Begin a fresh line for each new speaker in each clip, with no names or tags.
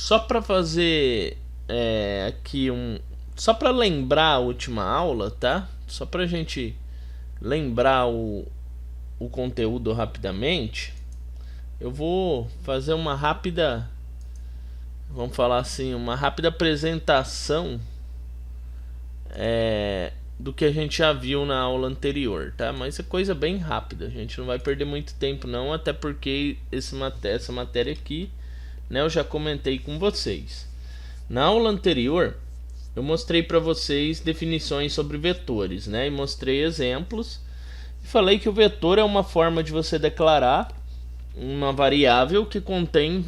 só para fazer aqui só para lembrar a última aula, tá? Só pra gente lembrar o conteúdo rapidamente, eu vou fazer uma rápida, vamos falar assim, uma rápida apresentação do que a gente já viu na aula anterior, tá? Mas é coisa bem rápida, a gente não vai perder muito tempo não, até porque essa matéria aqui, né, eu já comentei com vocês. Na aula anterior eu mostrei para vocês definições sobre vetores, né? E mostrei exemplos. E falei que o vetor é uma forma de você declarar uma variável que contém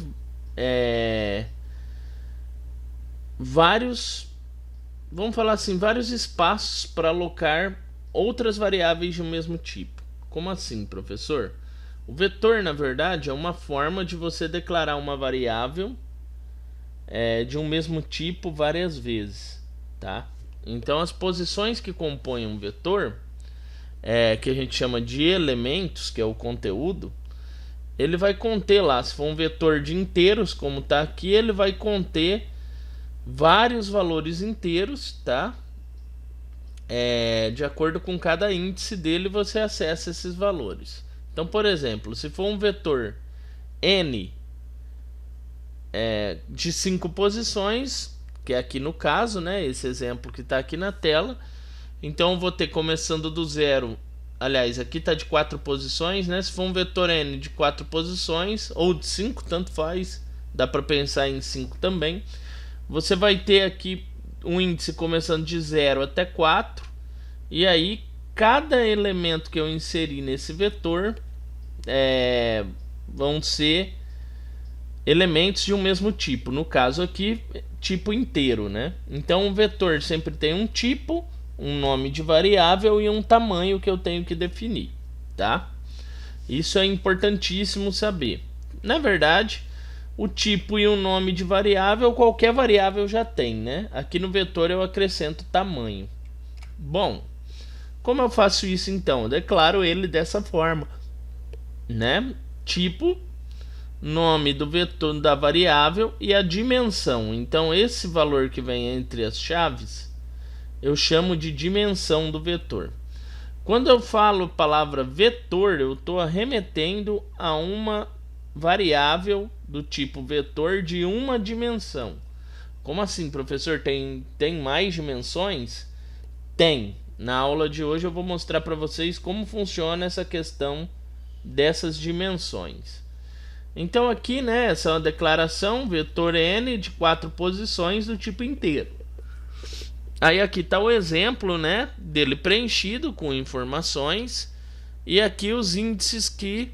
vários, vamos falar assim, vários espaços para alocar outras variáveis de um mesmo tipo. Como assim, professor? O vetor, na verdade, é uma forma de você declarar uma variável de um mesmo tipo várias vezes, tá? Então as posições que compõem um vetor, que a gente chama de elementos, que é o conteúdo, ele vai conter lá, se for um vetor de inteiros, como está aqui, ele vai conter vários valores inteiros, tá? De acordo com cada índice dele, você acessa esses valores. Então, por exemplo, se for um vetor n de 5 posições, que é aqui no caso, né, esse exemplo que está aqui na tela, então eu vou ter começando do zero, aliás, aqui está de 4 posições, né, se for um vetor n de 4 posições, ou de 5, tanto faz, dá para pensar em 5 também, você vai ter aqui um índice começando de 0 até 4, e aí cada elemento que eu inserir nesse vetor vão ser elementos de um mesmo tipo, no caso aqui, tipo inteiro, né? Então o vetor sempre tem um tipo, um nome de variável e um tamanho que eu tenho que definir, tá? Isso é importantíssimo saber. Na verdade, o tipo e o nome de variável, qualquer variável já tem, né? Aqui no vetor eu acrescento tamanho. Bom, como eu faço isso então? Eu declaro ele dessa forma, né? Tipo, nome do vetor da variável e a dimensão. Então esse valor que vem entre as chaves eu chamo de dimensão do vetor. Quando eu falo a palavra vetor, eu estou remetendo a uma variável do tipo vetor de uma dimensão. Como assim, professor? Tem mais dimensões? Tem. Na aula de hoje eu vou mostrar para vocês como funciona essa questão dessas dimensões. Então aqui, né, essa é uma declaração, vetor n de 4 posições do tipo inteiro. Aí aqui está o exemplo, né, dele preenchido com informações, e aqui os índices que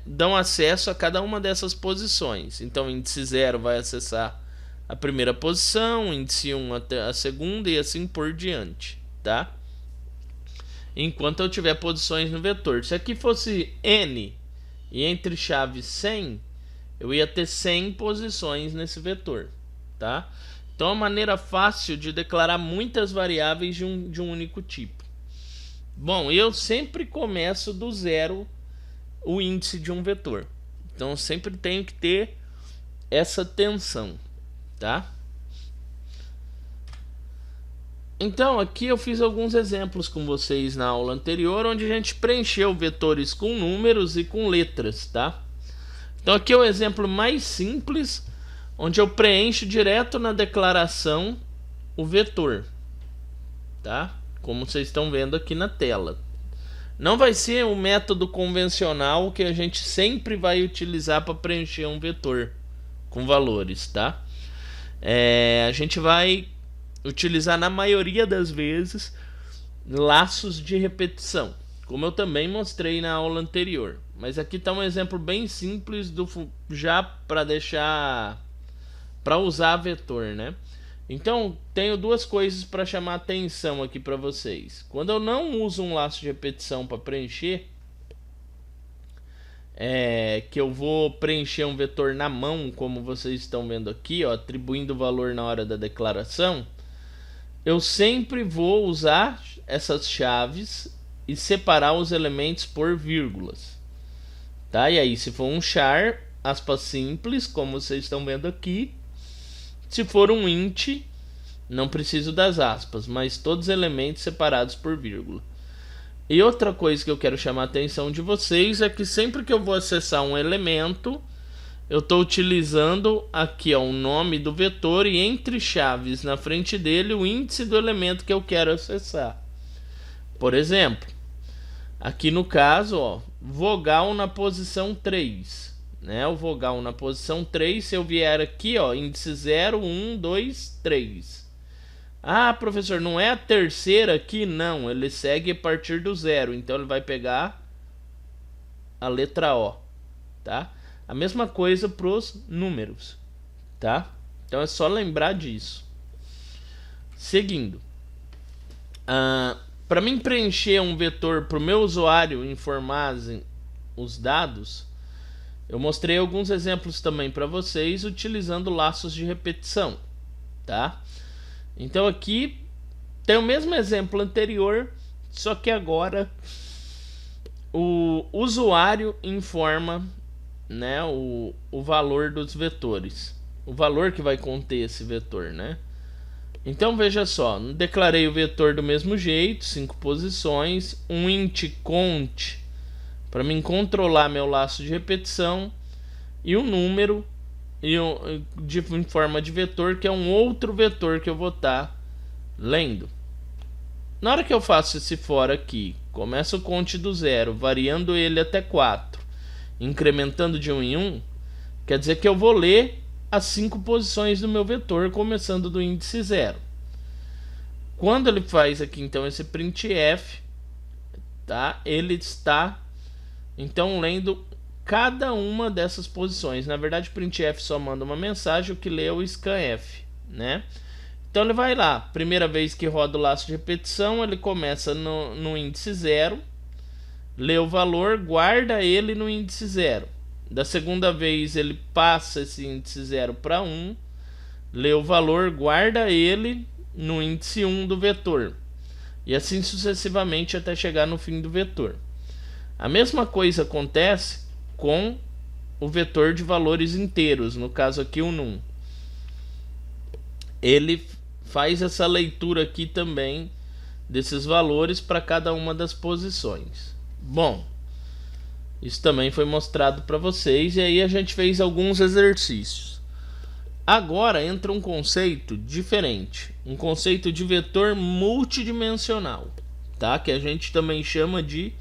dão acesso a cada uma dessas posições. Então o índice 0 vai acessar a primeira posição, o índice 1 até a segunda e assim por diante, tá? Enquanto eu tiver posições no vetor. Se aqui fosse n e entre chaves 100, eu ia ter 100 posições nesse vetor, tá? Então é uma maneira fácil de declarar muitas variáveis de um único tipo. Bom, eu sempre começo do zero o índice de um vetor. Então eu sempre tenho que ter essa atenção, tá? Então aqui eu fiz alguns exemplos com vocês na aula anterior, onde a gente preencheu vetores com números e com letras, tá? Então aqui é o exemplo mais simples, onde eu preencho direto na declaração o vetor, tá? Como vocês estão vendo aqui na tela. Não vai ser o método convencional que a gente sempre vai utilizar para preencher um vetor com valores, tá? A gente vai utilizar na maioria das vezes laços de repetição, como eu também mostrei na aula anterior. Mas aqui está um exemplo bem simples já para deixar para usar vetor, né? Então tenho duas coisas para chamar atenção aqui para vocês. Quando eu não uso um laço de repetição para preencher, que eu vou preencher um vetor na mão, como vocês estão vendo aqui, ó, atribuindo o valor na hora da declaração, eu sempre vou usar essas chaves e separar os elementos por vírgulas, tá? E aí, se for um char, aspas simples, como vocês estão vendo aqui. Se for um int, não preciso das aspas, mas todos os elementos separados por vírgula. E outra coisa que eu quero chamar a atenção de vocês é que sempre que eu vou acessar um elemento, eu estou utilizando aqui o nome do vetor e entre chaves na frente dele o índice do elemento que eu quero acessar. Por exemplo, aqui no caso, vogal na posição 3. Né? O vogal na posição 3, se eu vier aqui, índice 0, 1, 2, 3. Ah, professor, não é a terceira aqui? Não, ele segue a partir do 0. Então ele vai pegar a letra O. Tá? A mesma coisa para os números, tá? Então é só lembrar disso. Seguindo, para mim preencher um vetor para o meu usuário informar os dados, eu mostrei alguns exemplos também para vocês utilizando laços de repetição, tá? Então aqui tem o mesmo exemplo anterior, só que agora o usuário informa, né, o valor dos vetores, o valor que vai conter esse vetor, né? Então veja só, declarei o vetor do mesmo jeito, 5 posições, um int cont para mim controlar meu laço de repetição e um número em forma de vetor, que é um outro vetor que eu vou estar lendo. Na hora que eu faço esse for aqui, começo o cont do 0, variando ele até 4, incrementando de 1 em 1, quer dizer que eu vou ler as 5 posições do meu vetor, começando do índice 0. Quando ele faz aqui então esse printf, tá? Ele está então lendo cada uma dessas posições. Na verdade, o printf só manda uma mensagem, o que lê é o scanf, né? Então ele vai lá, primeira vez que roda o laço de repetição, ele começa no índice 0, lê o valor, guarda ele no índice 0. Da segunda vez ele passa esse índice 0 para 1, lê o valor, guarda ele no índice 1 do vetor. E assim sucessivamente até chegar no fim do vetor. A mesma coisa acontece com o vetor de valores inteiros, no caso aqui o num. Ele faz essa leitura aqui também desses valores para cada uma das posições. Bom, isso também foi mostrado para vocês e aí a gente fez alguns exercícios. Agora entra um conceito diferente, um conceito de vetor multidimensional, tá? Que a gente também chama de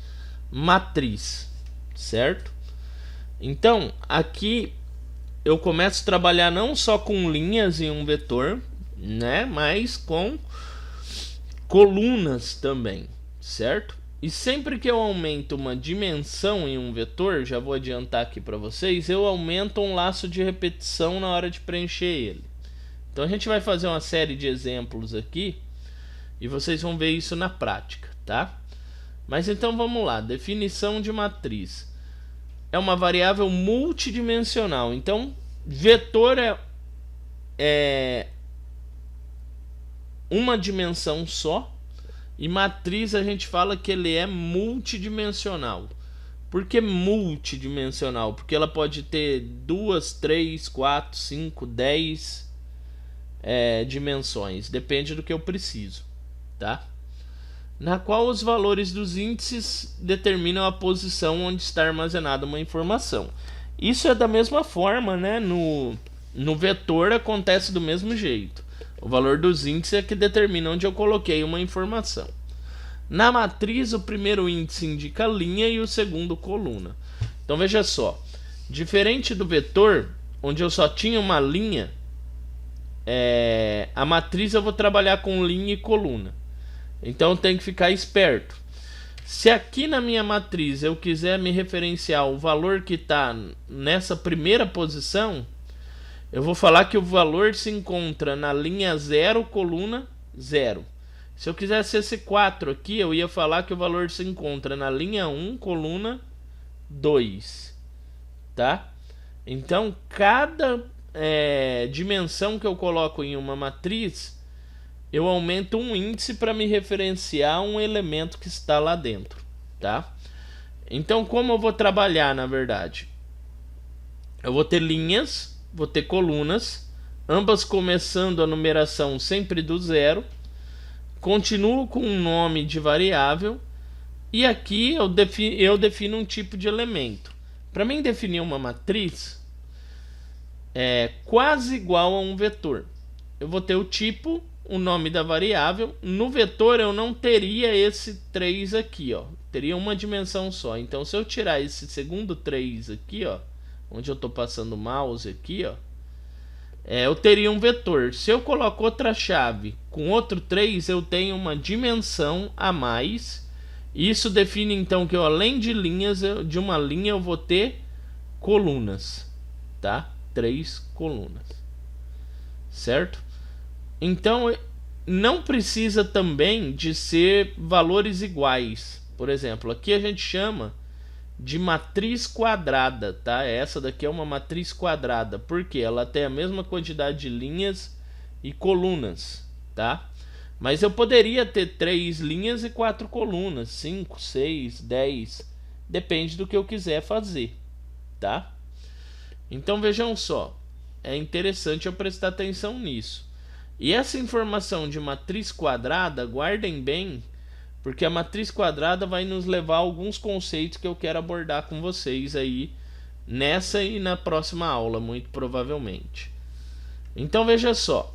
matriz, certo? Então, aqui eu começo a trabalhar não só com linhas em um vetor, né, mas com colunas também, certo? E sempre que eu aumento uma dimensão em um vetor, já vou adiantar aqui para vocês, eu aumento um laço de repetição na hora de preencher ele. Então a gente vai fazer uma série de exemplos aqui e vocês vão ver isso na prática, tá? Mas então vamos lá, definição de matriz. É uma variável multidimensional, então vetor é uma dimensão só. E matriz a gente fala que ele é multidimensional. Por que multidimensional? Porque ela pode ter 2, 3, 4, 5, 10 dimensões. Depende do que eu preciso, tá? Na qual os valores dos índices determinam a posição onde está armazenada uma informação. Isso é da mesma forma, né? No vetor acontece do mesmo jeito. O valor dos índices é que determina onde eu coloquei uma informação. Na matriz, o primeiro índice indica linha e o segundo coluna. Então veja só, diferente do vetor, onde eu só tinha uma linha, a matriz eu vou trabalhar com linha e coluna. Então eu tenho que ficar esperto. Se aqui na minha matriz eu quiser me referenciar o valor que está nessa primeira posição, eu vou falar que o valor se encontra na linha 0, coluna 0. Se eu quisesse esse 4 aqui, eu ia falar que o valor se encontra na linha 1, coluna 2. Tá? Então, cada dimensão que eu coloco em uma matriz, eu aumento um índice para me referenciar um elemento que está lá dentro. Tá? Então, como eu vou trabalhar, na verdade? Eu vou ter linhas, vou ter colunas, ambas começando a numeração sempre do zero. Continuo com um nome de variável. E aqui eu defino um tipo de elemento. Para mim definir uma matriz é quase igual a um vetor. Eu vou ter o tipo, o nome da variável. No vetor eu não teria esse 3 aqui, ó. Teria uma dimensão só. Então se eu tirar esse segundo 3 aqui, ó, onde eu estou passando o mouse aqui, ó, eu teria um vetor. Se eu coloco outra chave com outro 3, eu tenho uma dimensão a mais. Isso define então que eu, além de linhas, de uma linha eu vou ter colunas, tá? 3 colunas, certo? Então não precisa também de ser valores iguais. Por exemplo, aqui a gente chama de matriz quadrada, tá? Essa daqui é uma matriz quadrada, porque ela tem a mesma quantidade de linhas e colunas, tá? Mas eu poderia ter 3 linhas e 4 colunas, 5, 6, 10, depende do que eu quiser fazer, tá? Então vejam só, é interessante eu prestar atenção nisso. E essa informação de matriz quadrada, guardem bem, porque a matriz quadrada vai nos levar a alguns conceitos que eu quero abordar com vocês aí nessa e na próxima aula, muito provavelmente. Então veja só.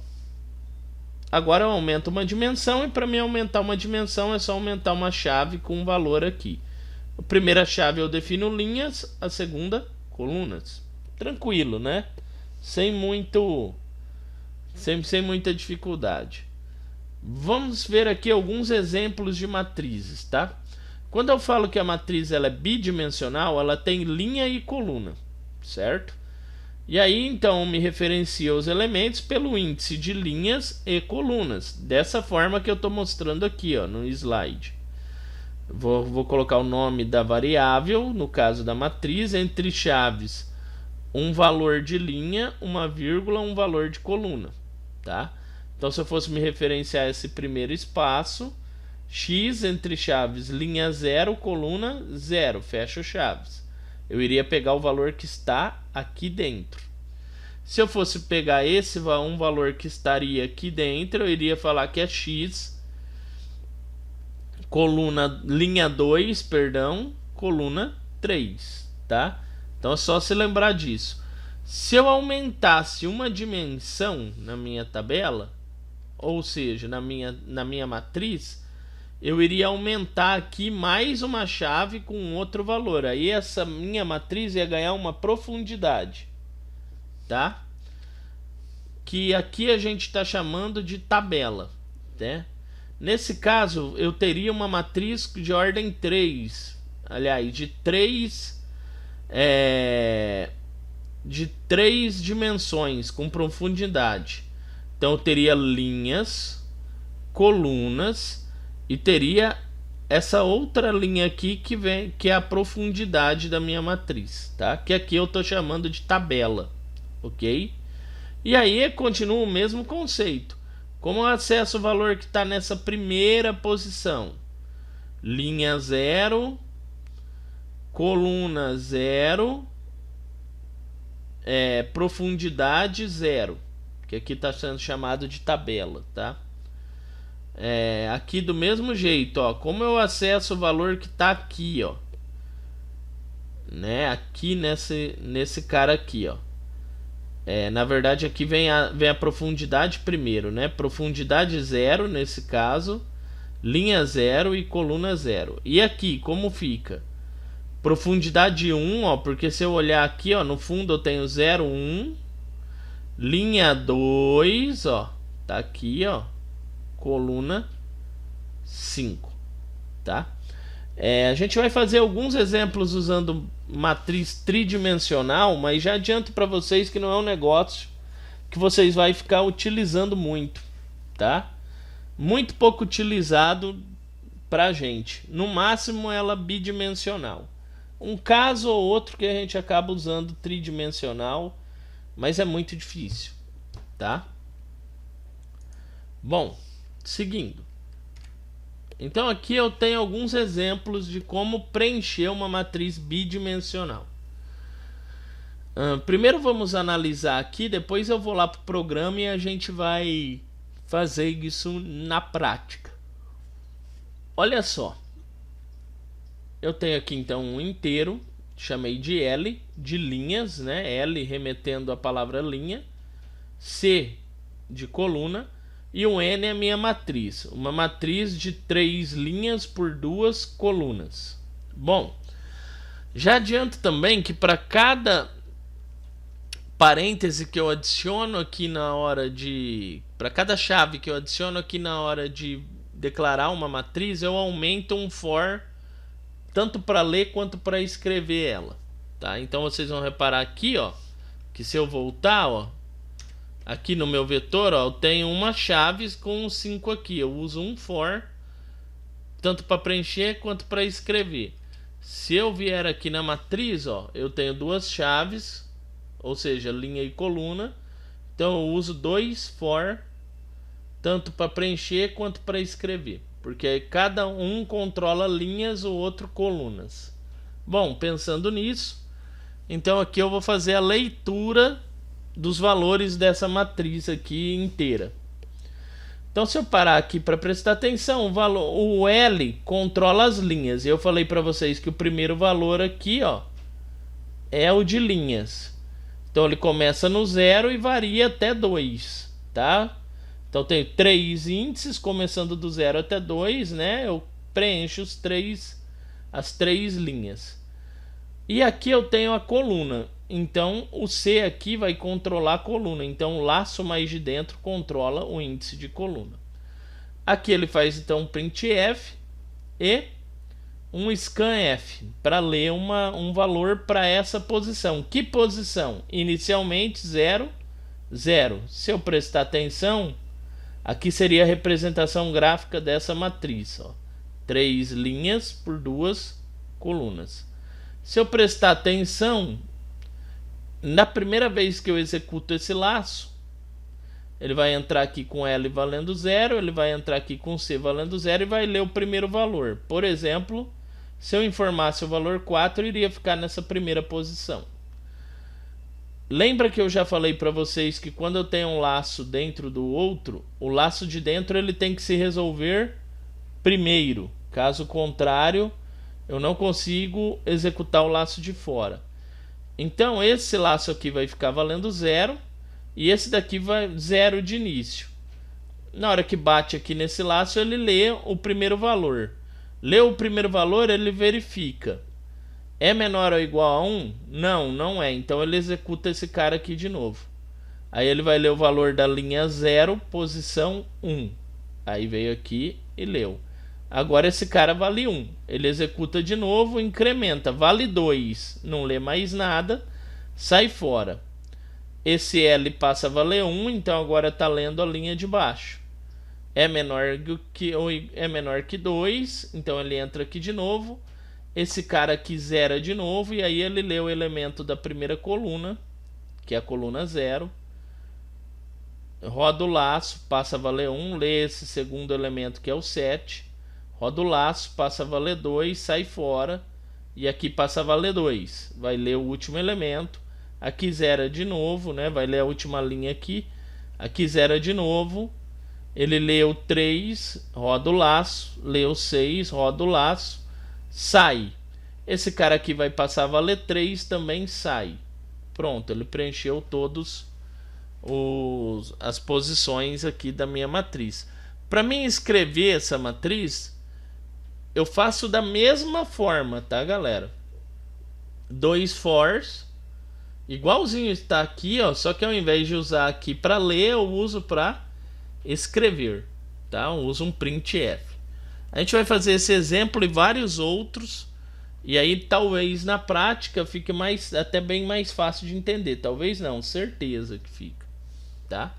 Agora eu aumento uma dimensão, e para mim aumentar uma dimensão é só aumentar uma chave com um valor aqui. A primeira chave eu defino linhas, a segunda colunas. Tranquilo, né? Sem muita dificuldade. Vamos ver aqui alguns exemplos de matrizes, tá? Quando eu falo que a matriz ela é bidimensional, ela tem linha e coluna, certo? E aí então me referencio aos elementos pelo índice de linhas e colunas, dessa forma que eu estou mostrando aqui, ó, no slide. Vou colocar o nome da variável, no caso da matriz, entre chaves um valor de linha, uma vírgula, um valor de coluna, tá? Então se eu fosse me referenciar a esse primeiro espaço, x entre chaves linha 0, coluna 0, fecho chaves. Eu iria pegar o valor que está aqui dentro. Se eu fosse pegar um valor que estaria aqui dentro, eu iria falar que é x, linha 2, perdão, coluna 3, tá? Então é só se lembrar disso. Se eu aumentasse uma dimensão na minha tabela, ou seja, na minha matriz, eu iria aumentar aqui mais uma chave com outro valor. Aí essa minha matriz ia ganhar uma profundidade, tá? Que aqui a gente está chamando de tabela, né? Nesse caso, eu teria uma matriz de ordem 3. Aliás, de 3 dimensões com profundidade. Então eu teria linhas, colunas e teria essa outra linha aqui que é a profundidade da minha matriz, tá? Que aqui eu estou chamando de tabela, ok? E aí continua o mesmo conceito. Como eu acesso o valor que está nessa primeira posição? Linha 0, coluna 0, profundidade 0, que aqui está sendo chamado de tabela, tá? Aqui do mesmo jeito, ó, como eu acesso o valor que está aqui, ó, né? Aqui nesse cara aqui, ó. Na verdade aqui vem a profundidade primeiro, né? Profundidade 0 nesse caso, linha 0 e coluna 0. E aqui como fica? Profundidade 1, ó, porque se eu olhar aqui, ó, no fundo eu tenho 0, 1, linha 2, ó, tá aqui, ó, coluna 5, tá? A gente vai fazer alguns exemplos usando matriz tridimensional, mas já adianto para vocês que não é um negócio que vocês vão ficar utilizando muito, tá? Muito pouco utilizado pra gente. No máximo ela bidimensional. Um caso ou outro que a gente acaba usando tridimensional, mas é muito difícil, tá? Bom, seguindo. Então aqui eu tenho alguns exemplos de como preencher uma matriz bidimensional. Primeiro vamos analisar aqui, depois eu vou lá para o programa e a gente vai fazer isso na prática. Olha só, eu tenho aqui então um inteiro, chamei de L, de linhas, né? L remetendo à palavra linha, C de coluna, e o N é a minha matriz, uma matriz de 3 linhas por 2 colunas. Bom, já adianto também que para cada parêntese que eu adiciono aqui na hora de... para cada chave que eu adiciono aqui na hora de declarar uma matriz, eu aumento um for tanto para ler quanto para escrever ela, tá? Então vocês vão reparar aqui, ó, que se eu voltar, ó, aqui no meu vetor, ó, eu tenho uma chave com 5 aqui. Eu uso um for tanto para preencher quanto para escrever. Se eu vier aqui na matriz, ó, eu tenho 2 chaves, ou seja, linha e coluna. Então eu uso 2 for tanto para preencher quanto para escrever, porque cada um controla linhas, o outro colunas. Bom, pensando nisso, então aqui eu vou fazer a leitura dos valores dessa matriz aqui inteira. Então se eu parar aqui para prestar atenção, o L controla as linhas. Eu falei para vocês que o primeiro valor aqui, ó, é o de linhas. Então ele começa no 0 e varia até 2, tá? Então tenho 3 índices, começando do 0 até 2, né? Eu preencho as 3 linhas. E aqui eu tenho a coluna. Então o C aqui vai controlar a coluna. Então o laço mais de dentro controla o índice de coluna. Aqui ele faz então um printf e um scanf para ler um valor para essa posição. Que posição? Inicialmente 0, 0. Se eu prestar atenção, aqui seria a representação gráfica dessa matriz, ó. 3 linhas por 2 colunas. Se eu prestar atenção, na primeira vez que eu executo esse laço, ele vai entrar aqui com L valendo 0, ele vai entrar aqui com C valendo 0 e vai ler o primeiro valor. Por exemplo, se eu informasse o valor 4, iria ficar nessa primeira posição. Lembra que eu já falei para vocês que quando eu tenho um laço dentro do outro, o laço de dentro ele tem que se resolver primeiro. Caso contrário, eu não consigo executar o laço de fora. Então esse laço aqui vai ficar valendo 0 e esse daqui vai 0 de início. Na hora que bate aqui nesse laço, ele lê o primeiro valor. Leu o primeiro valor, ele verifica. É menor ou igual a 1? Não, não é. Então ele executa esse cara aqui de novo. Aí ele vai ler o valor da linha 0, posição 1. Aí veio aqui e leu. Agora esse cara vale 1. Ele executa de novo, incrementa. Vale 2. Não lê mais nada. Sai fora. Esse L passa a valer 1. Então agora está lendo a linha de baixo. É menor que 2. Então ele entra aqui de novo. Esse cara aqui zera de novo. E aí ele lê o elemento da primeira coluna, que é a coluna 0. Roda o laço, passa a valer 1. Lê esse segundo elemento, que é o 7. Roda o laço, passa a valer 2, sai fora. E aqui passa a valer 2. Vai ler o último elemento. Aqui zera de novo, né? Vai ler a última linha aqui. Aqui zera de novo. Ele lê o 3, roda o laço. Lê o 6, roda o laço. Sai. Esse cara aqui vai passar a valer 3, também sai. Pronto, ele preencheu todos as posições aqui da minha matriz. Para mim escrever essa matriz, eu faço da mesma forma, tá, galera? 2 fors, igualzinho está aqui, ó, só que ao invés de usar aqui para ler, eu uso para escrever, tá? Eu uso um printf. A gente vai fazer esse exemplo e vários outros, e aí talvez na prática fique até bem mais fácil de entender. Talvez não, certeza que fica, tá?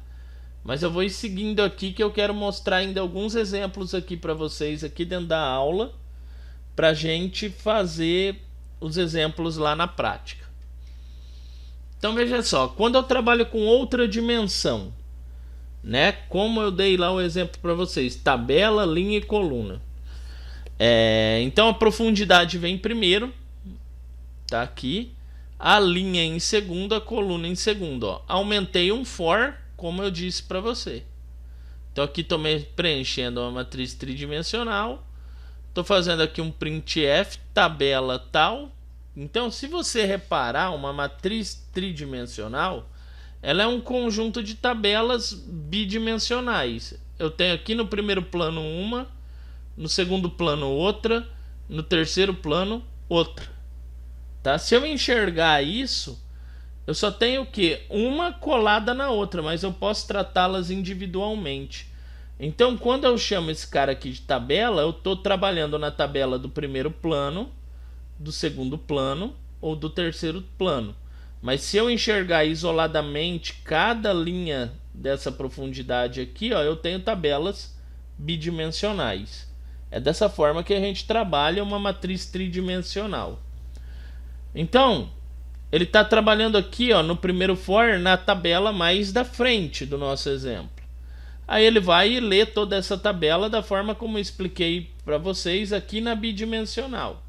Mas eu vou ir seguindo aqui, que eu quero mostrar ainda alguns exemplos aqui para vocês aqui dentro da aula, para a gente fazer os exemplos lá na prática. Então veja só, quando eu trabalho com outra dimensão, né? Como eu dei lá o exemplo para vocês, tabela, linha e coluna. Então a profundidade vem primeiro, tá aqui. a linha em segundo, a coluna em segundo. Ó. Aumentei um for, como eu disse para você. Então aqui estou preenchendo uma matriz tridimensional. Estou fazendo aqui um printf, tabela tal. Então, se você reparar, uma matriz tridimensional, ela é um conjunto de tabelas bidimensionais. Eu tenho aqui no primeiro plano uma, no segundo plano outra, no terceiro plano outra. Tá? Se eu enxergar isso, eu só tenho o quê? Uma colada na outra, mas eu posso tratá-las individualmente. Então, quando eu chamo esse cara aqui de tabela, eu estou trabalhando na tabela do primeiro plano, do segundo plano ou do terceiro plano. Mas se eu enxergar isoladamente cada linha dessa profundidade aqui, ó, eu tenho tabelas bidimensionais. É dessa forma que a gente trabalha uma matriz tridimensional. Então, ele está trabalhando aqui, ó, no primeiro for, na tabela mais da frente do nosso exemplo. Aí ele vai e lê toda essa tabela da forma como eu expliquei para vocês aqui na bidimensional.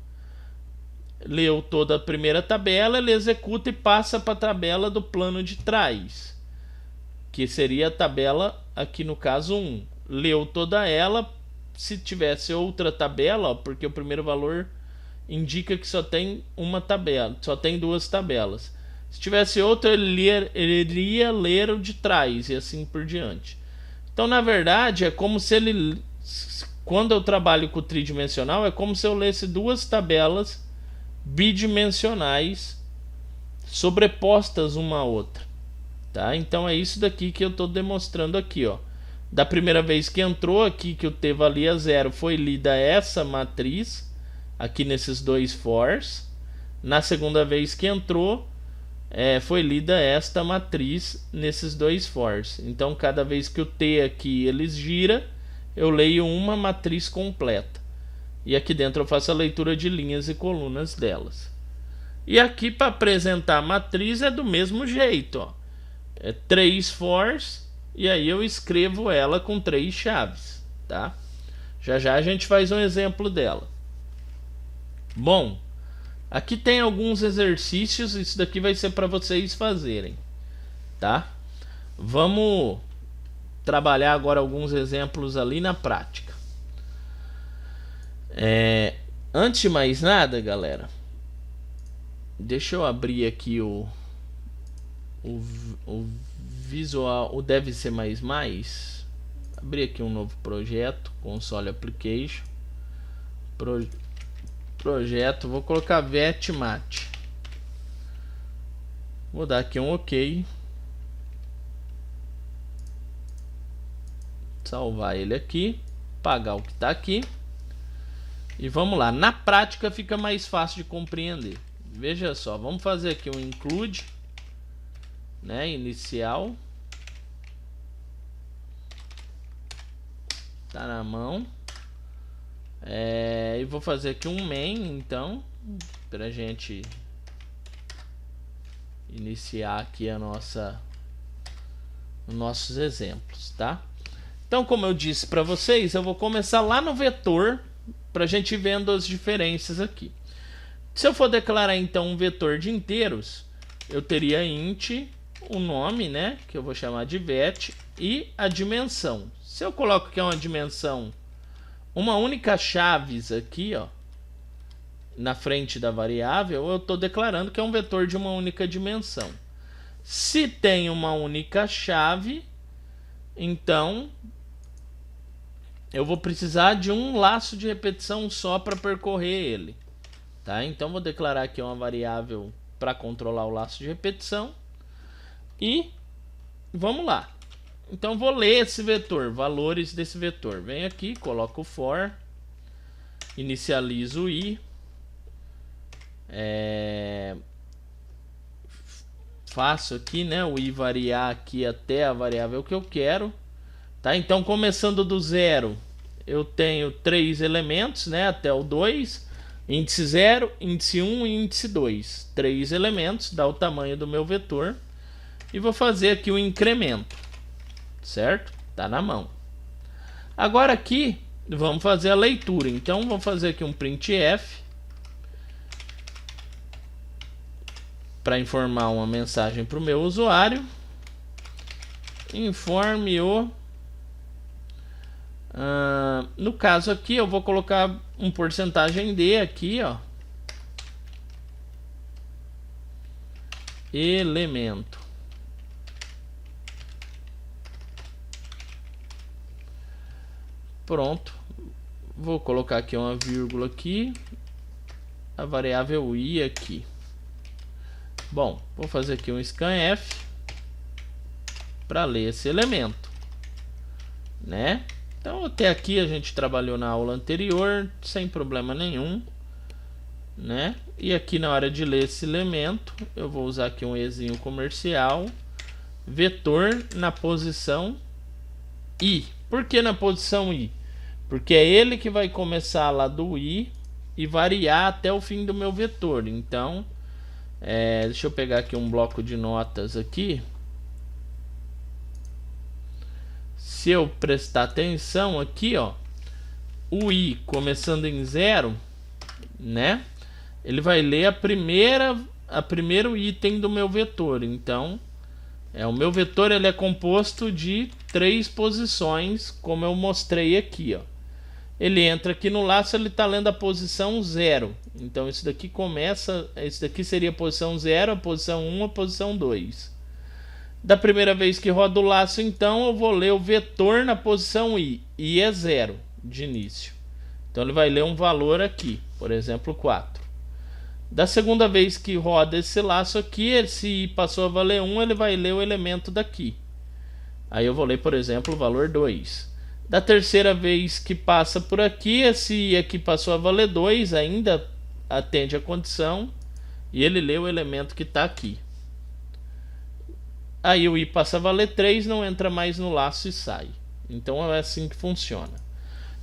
Leu toda a primeira tabela, ele executa e passa para a tabela do plano de trás, que seria a tabela aqui no caso 1. Leu toda ela, se tivesse outra tabela, ó, porque o primeiro valor indica que só tem uma tabela, só tem duas tabelas. Se tivesse outra, ele iria ler o de trás e assim por diante. Então, na verdade, é como se ele, quando eu trabalho com o tridimensional, é como se eu lesse duas tabelas bidimensionais sobrepostas uma à outra, tá? Então é isso daqui que eu estou demonstrando aqui, ó. Da primeira vez que entrou aqui, que o t valia 0, foi lida essa matriz aqui nesses dois fors. Na segunda vez que entrou, foi lida esta matriz nesses dois fors. Então cada vez que o t aqui eles gira, eu leio uma matriz completa. E aqui dentro eu faço a leitura de linhas e colunas delas. E aqui para apresentar a matriz é do mesmo jeito, ó. É 3 fors e aí eu escrevo ela com 3 chaves, tá? Já já a gente faz um exemplo dela. Bom, aqui tem alguns exercícios, isso daqui vai ser para vocês fazerem, tá? Vamos trabalhar agora alguns exemplos ali na prática. Antes de mais nada, galera, deixa eu abrir aqui o Visual, o Deve Ser Mais. Abrir aqui um novo projeto, Console Application, projeto, vou colocar VetMat. Vou dar aqui um OK. Salvar ele aqui, apagar o que está aqui. E vamos lá, na prática fica mais fácil de compreender. Veja só, vamos fazer aqui um include, né, inicial. Tá na mão. E vou fazer aqui um main, então, pra gente iniciar aqui os nossos exemplos, tá? Então, como eu disse para vocês, eu vou começar lá no vetor para a gente ir vendo as diferenças aqui. Se eu for declarar então um vetor de inteiros, eu teria int, o nome, né, que eu vou chamar de vet, e a dimensão. Se eu coloco que é uma dimensão, uma única chaves aqui, ó, na frente da variável, eu estou declarando que é um vetor de uma única dimensão. Se tem uma única chave, então eu vou precisar de um laço de repetição só para percorrer ele, tá? Então vou declarar aqui uma variável para controlar o laço de repetição e vamos lá. Então vou ler esse vetor, valores desse vetor. Venho aqui, coloco o for, inicializo o i, faço aqui, né, o i variar aqui até a variável que eu quero. Tá? Então, começando do zero, eu tenho 3 elementos, né, até o 2, índice 0, índice 1 e índice 2. 3 elementos, dá o tamanho do meu vetor. E vou fazer aqui o incremento, certo? Tá na mão. Agora aqui, vamos fazer a leitura. Então, vou fazer aqui um printf. para informar uma mensagem para o meu usuário. Informe o... no caso aqui eu vou colocar um porcentagem D aqui, ó. Elemento. Pronto. Vou colocar aqui uma vírgula aqui. A variável I aqui. Bom, vou fazer aqui um scanf para ler esse elemento, né? Então até aqui a gente trabalhou na aula anterior sem problema nenhum, né? E aqui na hora de ler esse elemento eu vou usar aqui um ezinho comercial, vetor na posição I. Por que na posição I? Porque é ele que vai começar lá do I e variar até o fim do meu vetor. Então deixa eu pegar aqui um bloco de notas aqui. Se eu prestar atenção aqui, ó, o I começando em 0, né? Ele vai ler a primeiro item do meu vetor. Então, o meu vetor ele é composto de 3 posições, como eu mostrei aqui, ó. Ele entra aqui no laço, ele está lendo a posição 0. Então, isso daqui começa, isso daqui seria a posição 0, a posição 1, a posição 2. Da primeira vez que roda o laço, então, eu vou ler o vetor na posição I. I é 0 de início. Então, ele vai ler um valor aqui, por exemplo, 4. Da segunda vez que roda esse laço aqui, se I passou a valer 1, ele vai ler o elemento daqui. Aí eu vou ler, por exemplo, o valor 2. Da terceira vez que passa por aqui, esse I aqui passou a valer 2, ainda atende a condição, e ele lê o elemento que está aqui. Aí o I passa a valer 3, não entra mais no laço e sai. Então é assim que funciona.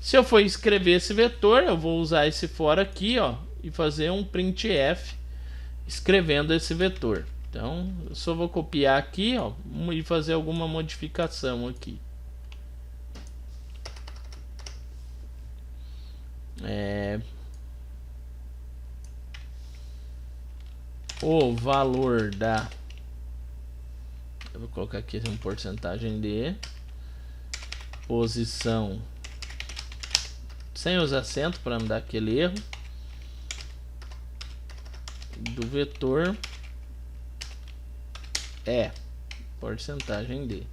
Se eu for escrever esse vetor, eu vou usar esse for aqui, ó, e fazer um printf escrevendo esse vetor. Então eu só vou copiar aqui, ó, e fazer alguma modificação aqui. O valor da... Eu vou colocar aqui um porcentagem de posição sem os acentos para não dar aquele erro do vetor porcentagem de.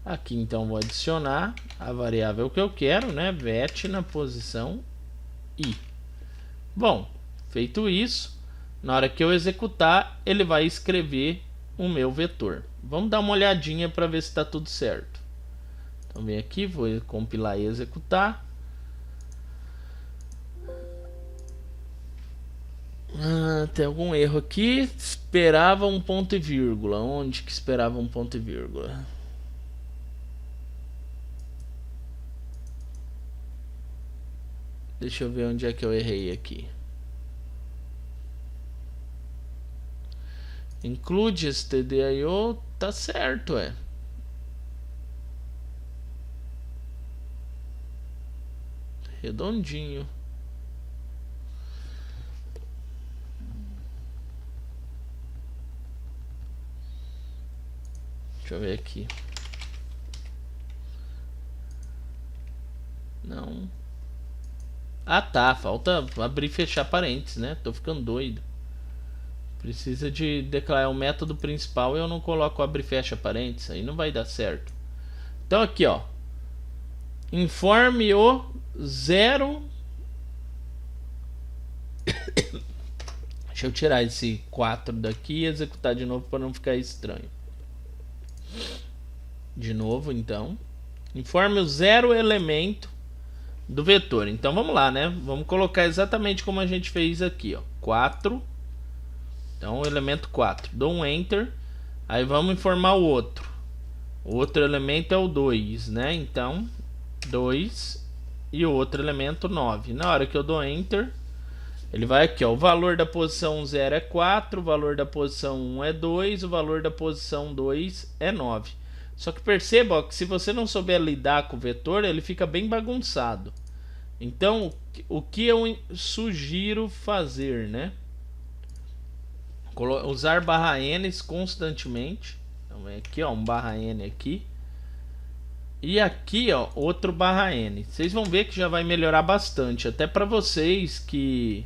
Aqui então vou adicionar a variável que eu quero, né? Vet na posição I. Bom, feito isso, na hora que eu executar, ele vai escrever o meu vetor. Vamos dar uma olhadinha para ver se está tudo certo. Então vem aqui, vou compilar e executar. Tem algum erro aqui. Esperava um ponto e vírgula. Onde que esperava um ponto e vírgula? Deixa eu ver onde é que eu errei aqui. Include stdio, tá certo, redondinho. Deixa eu ver aqui. Não. Ah, tá. Falta abrir e fechar parênteses, né? Tô ficando doido. Precisa de declarar o método principal e eu não coloco abre e fecha parênteses. Aí não vai dar certo. Então aqui, ó. Informe o 0. Deixa eu tirar esse 4 daqui e executar de novo para não ficar estranho. De novo, então. Informe o 0 elemento do vetor. Então vamos lá, né? Vamos colocar exatamente como a gente fez aqui, ó. 4. Então o elemento 4. Dou um enter. Aí vamos informar o outro. O outro elemento é o 2, né? Então 2 e o outro elemento 9. Na hora que eu dou enter, ele vai aqui, ó. O valor da posição 0 é 4, o valor da posição 1 é 2, o valor da posição 2 é 9. Só que perceba, ó, que se você não souber lidar com o vetor, ele fica bem bagunçado. Então, o que eu sugiro fazer, né? Usar barra N constantemente. Então vem aqui, ó, um barra N aqui. E aqui, ó, outro barra N. Vocês vão ver que já vai melhorar bastante. Até para vocês que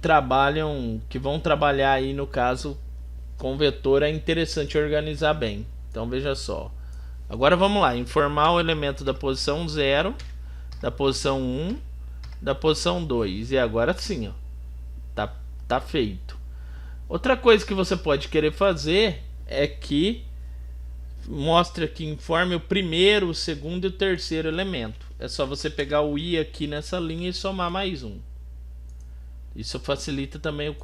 trabalham, que vão trabalhar aí no caso com vetor, é interessante organizar bem. Então veja só. Agora vamos lá, informar o elemento da posição 0, da posição 1, da posição 2. E agora sim, ó, tá feito. Outra coisa que você pode querer fazer é que mostre aqui, informe o primeiro, o segundo e o terceiro elemento. É só você pegar o i aqui nessa linha e somar mais um. Isso facilita também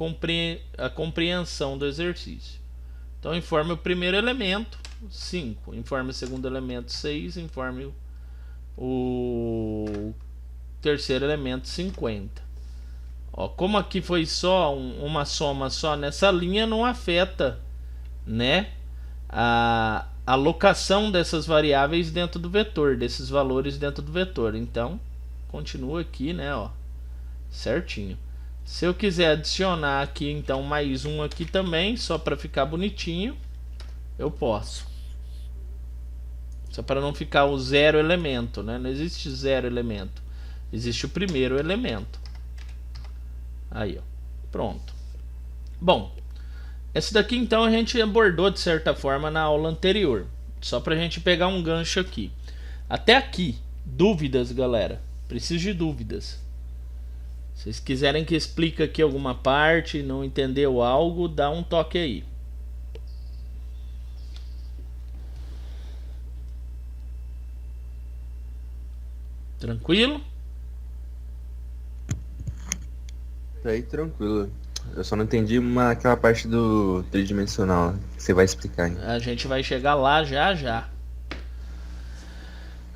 a compreensão do exercício. Então informe o primeiro elemento, 5. Informe o segundo elemento, 6. Informe o terceiro elemento, 50. Ó, como aqui foi só uma soma só nessa linha, não afeta, né, a alocação dessas variáveis dentro do vetor, desses valores dentro do vetor. Então continua aqui, né, ó, certinho. Se eu quiser adicionar aqui então mais um aqui também, só para ficar bonitinho, eu posso. Só para não ficar o zero elemento, né? Não existe zero elemento, existe o primeiro elemento. Aí, ó, pronto. Bom, esse daqui então a gente abordou de certa forma na aula anterior. Só para a gente pegar um gancho aqui. Até aqui, dúvidas, galera? Preciso de dúvidas. Se vocês quiserem que explique aqui alguma parte, não entendeu algo, dá um toque aí. Tranquilo?
Tá aí tranquilo. Eu só não entendi aquela parte do tridimensional que você vai explicar, hein?
A gente vai chegar lá já já.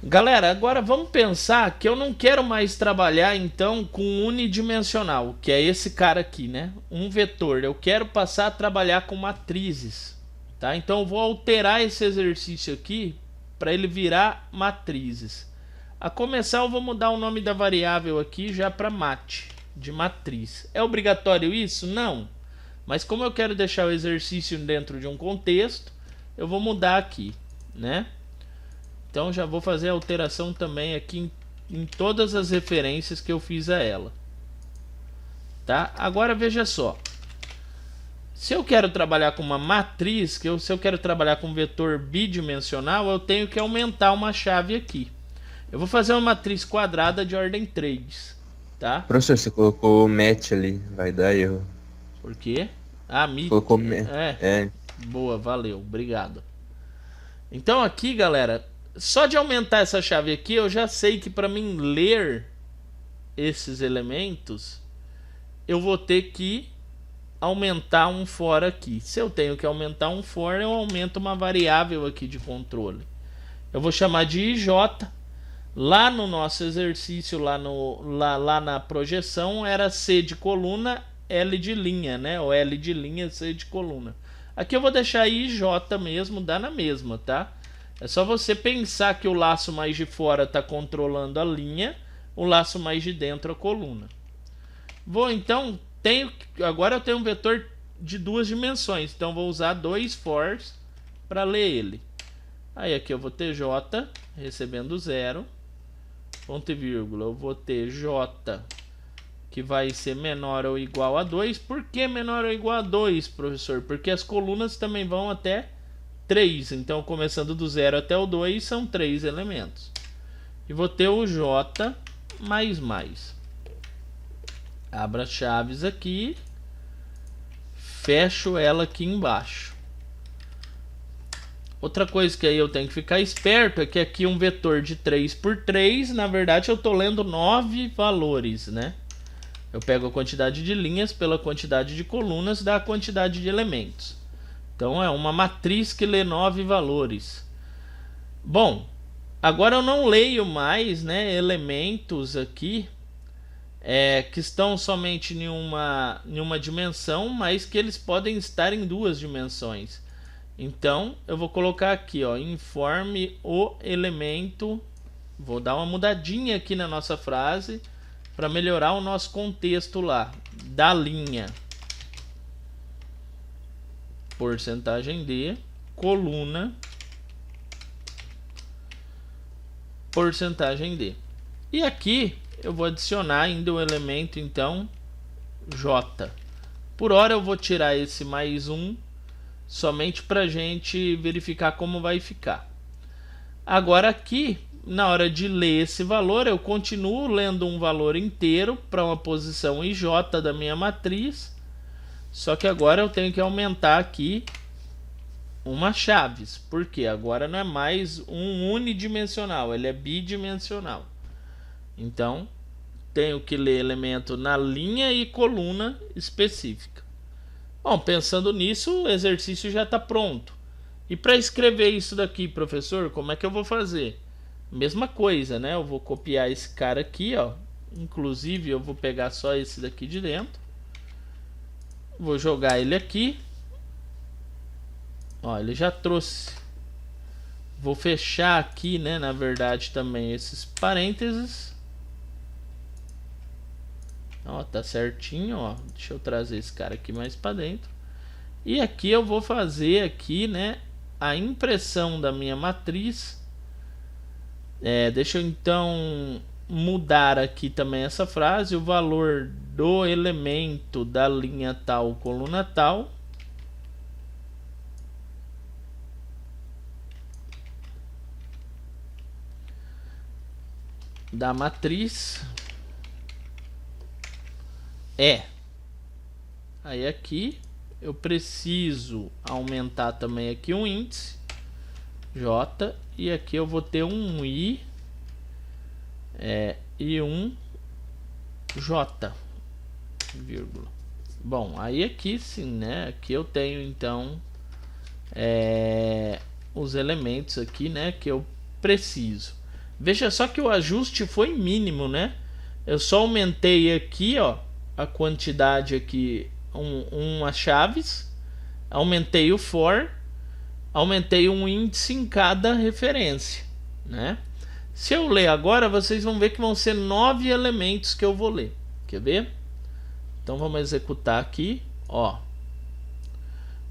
Galera, agora vamos pensar que eu não quero mais trabalhar então com unidimensional, que é esse cara aqui, né? Um vetor. Eu quero passar a trabalhar com matrizes, tá? Então eu vou alterar esse exercício aqui para ele virar matrizes. A começar eu vou mudar o nome da variável aqui já para mat, de matriz. É obrigatório isso? Não. Mas como eu quero deixar o exercício dentro de um contexto, eu vou mudar aqui, né? Então já vou fazer a alteração também aqui em todas as referências que eu fiz a ela. Tá? Agora veja só. Se eu quero trabalhar com uma matriz, se eu quero trabalhar com um vetor bidimensional, eu tenho que aumentar uma chave aqui. Eu vou fazer uma matriz quadrada de ordem 3. Tá?
Professor, você colocou match ali, vai dar erro.
Por quê? Ah, mit.
Colocou
Boa, valeu, obrigado. Então aqui, galera, só de aumentar essa chave aqui, eu já sei que para mim ler esses elementos, eu vou ter que aumentar um for aqui. Se eu tenho que aumentar um for, eu aumento uma variável aqui de controle. Eu vou chamar de IJ. Lá no nosso exercício, lá na projeção, era C de coluna, L de linha, né? Ou L de linha, C de coluna. Aqui eu vou deixar IJ mesmo, dá na mesma, tá? É só você pensar que o laço mais de fora está controlando a linha, o laço mais de dentro a coluna. Vou então, agora eu tenho um vetor de duas dimensões, então vou usar dois fors para ler ele. Aí aqui eu vou ter J recebendo 0, ponto e vírgula, eu vou ter J que vai ser menor ou igual a 2. Por que menor ou igual a 2, professor? Porque as colunas também vão até 3, então começando do 0 até o 2 são 3 elementos. E vou ter o J mais. Abra as chaves aqui, fecho ela aqui embaixo. Outra coisa que aí eu tenho que ficar esperto é que aqui um vetor de 3 por 3, na verdade eu estou lendo 9 valores, né? Eu pego a quantidade de linhas pela quantidade de colunas, dá a quantidade de elementos. Então é uma matriz que lê 9 valores. Bom, agora eu não leio mais, né, elementos aqui que estão somente em uma dimensão, mas que eles podem estar em duas dimensões. Então eu vou colocar aqui, ó, informe o elemento. Vou dar uma mudadinha aqui na nossa frase para melhorar o nosso contexto lá da linha. porcentagem D, coluna, porcentagem D. E aqui eu vou adicionar ainda o elemento, então, J. Por hora eu vou tirar esse mais 1, somente para a gente verificar como vai ficar. Agora aqui, na hora de ler esse valor, eu continuo lendo um valor inteiro para uma posição IJ da minha matriz, só que agora eu tenho que aumentar aqui uma chaves, porque agora não é mais um unidimensional, ele é bidimensional. Então, tenho que ler elemento na linha e coluna específica. Bom, pensando nisso, o exercício já está pronto. E para escrever isso daqui, professor, como é que eu vou fazer? Mesma coisa, né? Eu vou copiar esse cara aqui, ó. Inclusive, eu vou pegar só esse daqui de dentro. Vou jogar ele aqui. Ó, ele já trouxe. Vou fechar aqui, né? Na verdade, também esses parênteses. Ó, tá certinho, ó. Deixa eu trazer esse cara aqui mais para dentro. E aqui eu vou fazer aqui, né? A impressão da minha matriz. Deixa eu então mudar aqui também essa frase. O valor do elemento da linha tal, coluna tal. Da matriz é. Aí aqui eu preciso aumentar também aqui um índice J, e aqui eu vou ter um I e um J, vírgula. Bom, aí aqui sim, né? Aqui eu tenho então os elementos aqui, né? Que eu preciso. Veja só que o ajuste foi mínimo, né? Eu só aumentei aqui, ó, a quantidade aqui, umas chaves, aumentei o for, aumentei um índice em cada referência, né? Se eu ler agora, vocês vão ver que vão ser 9 elementos que eu vou ler. Quer ver? Então vamos executar aqui, ó.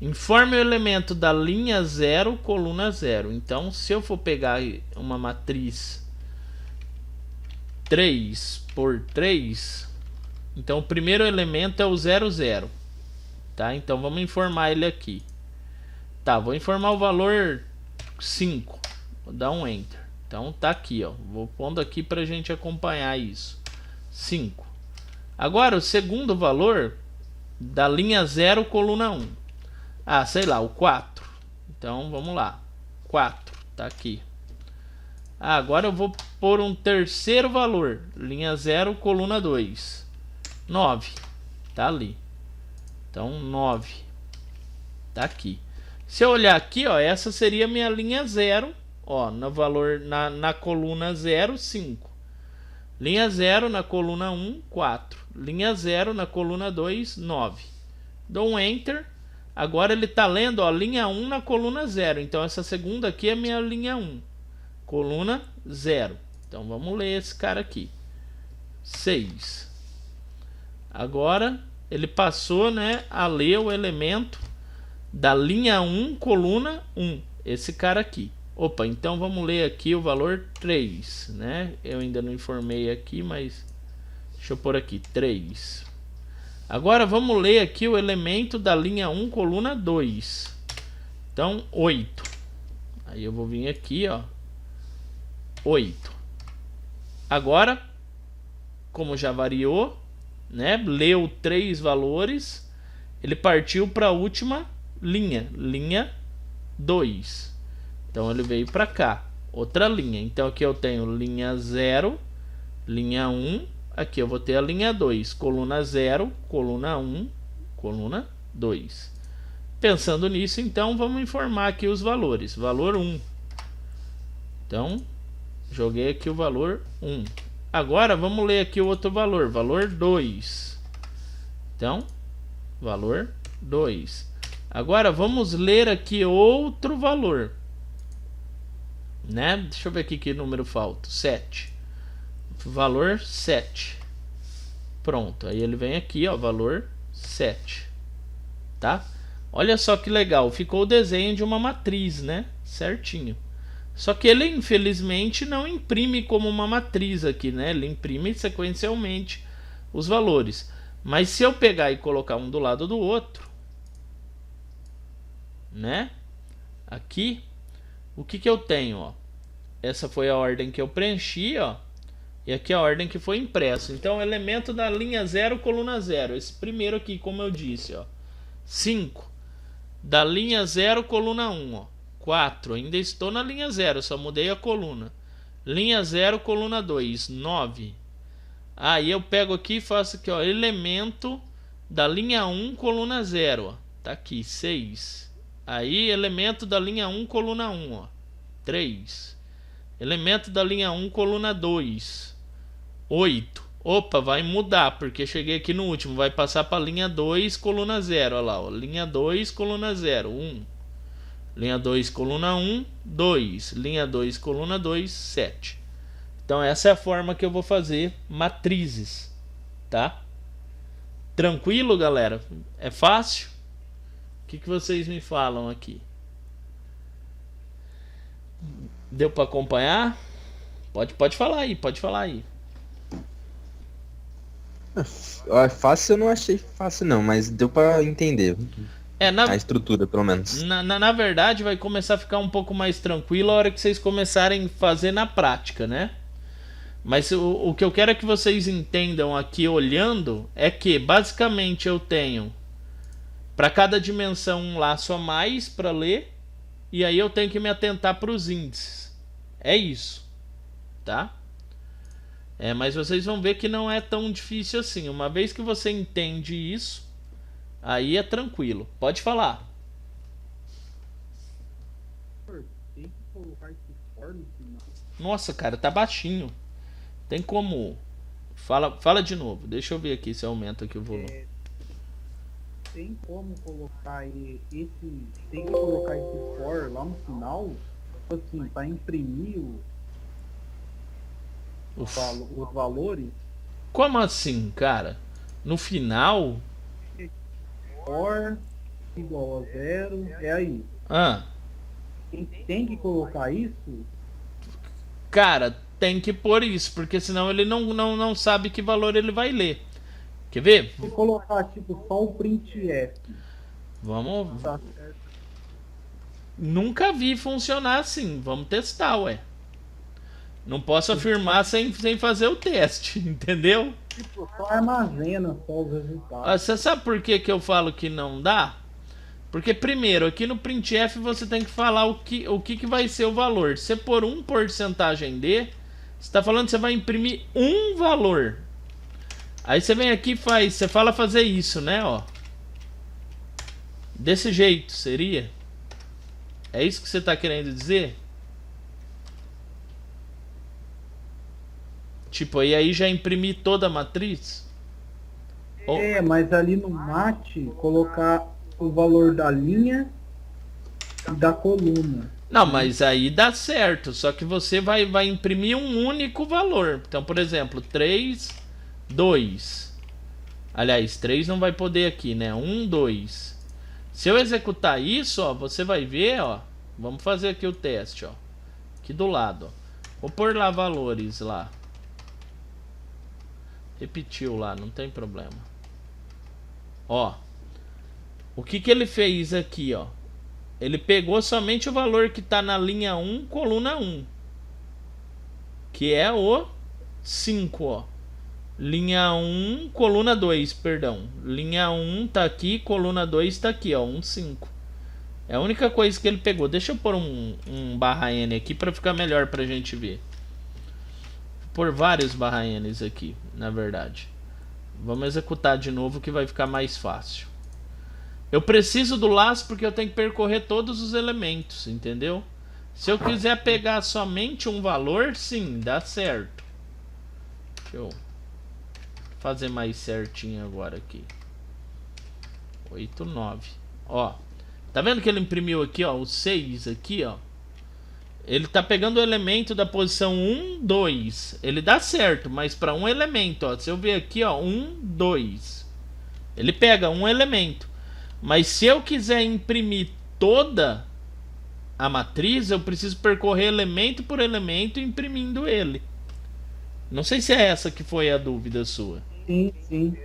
Informe o elemento da linha 0, coluna 0. Então, se eu for pegar uma matriz 3 por 3, então o primeiro elemento é o 0, 0. Tá? Então vamos informar ele aqui. Tá, vou informar o valor 5. Vou dar um Enter. Então tá aqui, ó. Vou pondo aqui pra gente acompanhar isso. 5. Agora o segundo valor da linha 0, coluna 1. Ah, sei lá, o 4. Então vamos lá. 4, tá aqui. Ah, agora eu vou pôr um terceiro valor. Linha 0, coluna 2. 9. Tá ali. Então 9. Tá aqui. Se eu olhar aqui, ó, essa seria a minha linha 0. Ó, no valor na coluna 0, 5. Linha 0 na coluna 1, 4. Linha 0 na coluna 2, 9. Dou um Enter. Agora ele está lendo, ó, linha 1 na coluna 0. Então essa segunda aqui é minha linha 1. Coluna 0. Então vamos ler esse cara aqui. 6. Agora ele passou, né, a ler o elemento da linha 1, coluna 1. Esse cara aqui. Opa, então vamos ler aqui o valor 3, né? Eu ainda não informei aqui, mas deixa eu pôr aqui, 3. Agora vamos ler aqui o elemento da linha 1, coluna 2. Então, 8. Aí eu vou vir aqui, ó. 8. Agora, como já variou, né? Leu 3 valores. Ele partiu para a última linha. Linha 2. Então ele veio para cá. Outra linha. Então aqui eu tenho linha 0, linha 1. Aqui eu vou ter a linha 2, coluna 0, coluna 1, coluna 2. Pensando nisso, então vamos informar aqui os valores. Valor 1. Então, joguei aqui o valor 1. Agora vamos ler aqui o outro valor, valor 2. Então, valor 2. Agora vamos ler aqui outro valor, né? Deixa eu ver aqui que número falta. 7. Valor 7. Pronto, aí ele vem aqui, ó, valor 7. Tá? Olha só que legal, ficou o desenho de uma matriz, né? Certinho. Só que ele infelizmente não imprime como uma matriz aqui, né? Ele imprime sequencialmente os valores. Mas se eu pegar e colocar um do lado do outro, né? Aqui, o que eu tenho, ó? Essa foi a ordem que eu preenchi, ó. E aqui a ordem que foi impressa. Então, elemento da linha 0, coluna 0. Esse primeiro aqui, como eu disse, ó. 5. Da linha 0, coluna 1, ó. 4. Ainda estou na linha 0, só mudei a coluna. Linha 0, coluna 2. 9. Aí eu pego aqui e faço aqui, ó. Elemento da linha 1, coluna 0, ó. Tá aqui, 6. Aí, elemento da linha 1, coluna 1, ó. 3. Elemento da linha 1, coluna 2. 8. Opa, vai mudar, porque cheguei aqui no último. Vai passar para a linha 2, coluna 0. Olha lá, ó. Linha 2, coluna 0. 1. Linha 2, coluna 1. 2. Linha 2, coluna 2. 7. Então essa é a forma que eu vou fazer matrizes. Tá? Tranquilo, galera? É fácil? O que vocês me falam aqui? Deu para acompanhar? Pode falar aí, pode falar aí.
Fácil eu não achei fácil não, mas deu pra entender. A estrutura, pelo menos.
Na verdade, vai começar a ficar um pouco mais tranquilo a hora que vocês começarem a fazer na prática, né? Mas o que eu quero é que vocês entendam aqui olhando é que, basicamente, eu tenho para cada dimensão um laço a mais para ler, e aí eu tenho que me atentar para os índices. É isso, tá? Mas vocês vão ver que não é tão difícil assim. Uma vez que você entende isso, aí é tranquilo. Pode falar.
Tem que colocar esse for no final.
Nossa, cara, tá baixinho. Tem como... Fala de novo. Deixa eu ver aqui se aumenta aqui o volume.
Tem como colocar esse... Tem que colocar esse for lá no final, assim, para imprimir os valores.
Como assim, cara? No final?
For igual a 0, é aí. Tem que colocar isso?
Cara, tem que pôr isso, porque senão ele não sabe que valor ele vai ler. Quer ver?
Se colocar tipo só o printf.
Vamos...
Tá certo.
Nunca vi funcionar assim. Vamos testar, ué. Não posso afirmar sem fazer o teste, entendeu?
Tipo, só armazena só os resultados.
Você sabe por que eu falo que não dá? Porque primeiro, aqui no printf você tem que falar o que vai ser o valor. Se por 1 porcentagem de, você está falando que você vai imprimir um valor. Aí você vem aqui e você fala fazer isso, né, ó. Desse jeito, seria? É isso que você está querendo dizer? Tipo, e aí já imprimir toda a matriz?
Mas ali no mate, colocar o valor da linha e da coluna.
Não, mas aí dá certo, só que você vai imprimir um único valor. Então, por exemplo, 3, 2. Aliás, 3 não vai poder aqui, né? 1, 2. Se eu executar isso, ó, você vai ver, ó. Vamos fazer aqui o teste, ó. Aqui do lado, ó. Vou pôr lá valores lá. Repetiu lá, não tem problema. Ó. O que ele fez aqui, ó? Ele pegou somente o valor que está na linha 1, coluna 1. Que é o 5, ó. Linha 1, coluna 2, perdão. Linha 1 tá aqui, coluna 2 tá aqui, ó. 1, 5. É a única coisa que ele pegou. Deixa eu pôr um barra N aqui para ficar melhor pra gente ver. Por vários barra N's aqui, na verdade. Vamos executar de novo que vai ficar mais fácil. Eu preciso do laço porque eu tenho que percorrer todos os elementos, entendeu? Se eu quiser pegar somente um valor, sim, dá certo. Deixa eu fazer mais certinho agora aqui. 8, 9. Ó, tá vendo que ele imprimiu aqui, ó, o 6 aqui, ó. Ele tá pegando o elemento da posição 1, 2. Ele dá certo, mas para um elemento, ó. Se eu ver aqui, ó, 1, 2. Ele pega um elemento. Mas se eu quiser imprimir toda a matriz, eu preciso percorrer elemento por elemento imprimindo ele. Não sei se é essa que foi a dúvida sua.
Sim,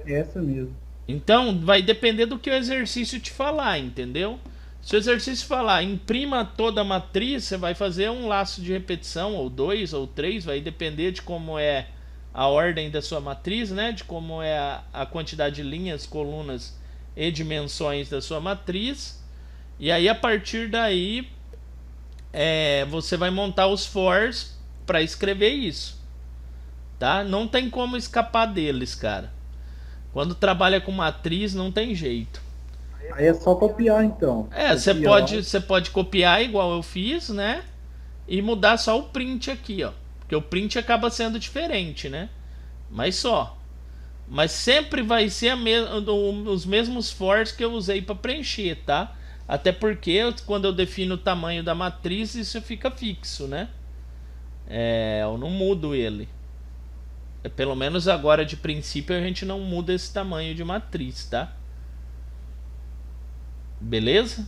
é essa mesmo.
Então vai depender do que o exercício te falar, entendeu? Se o exercício falar imprima toda a matriz, você vai fazer um laço de repetição, ou 2 ou 3, vai depender de como é a ordem da sua matriz, né? De como é a quantidade de linhas, colunas e dimensões da sua matriz. E aí a partir daí você vai montar os fors para escrever isso, tá? Não tem como escapar deles, cara. Quando trabalha com matriz não tem jeito.
Aí é só copiar então.
Você pode copiar igual eu fiz, né? E mudar só o print aqui, ó. Porque o print acaba sendo diferente, né? Mas só. Mas sempre vai ser os mesmos fors que eu usei para preencher, tá? Até porque quando eu defino o tamanho da matriz, isso fica fixo, né? Eu não mudo ele. Pelo menos agora de princípio a gente não muda esse tamanho de matriz, tá? Beleza?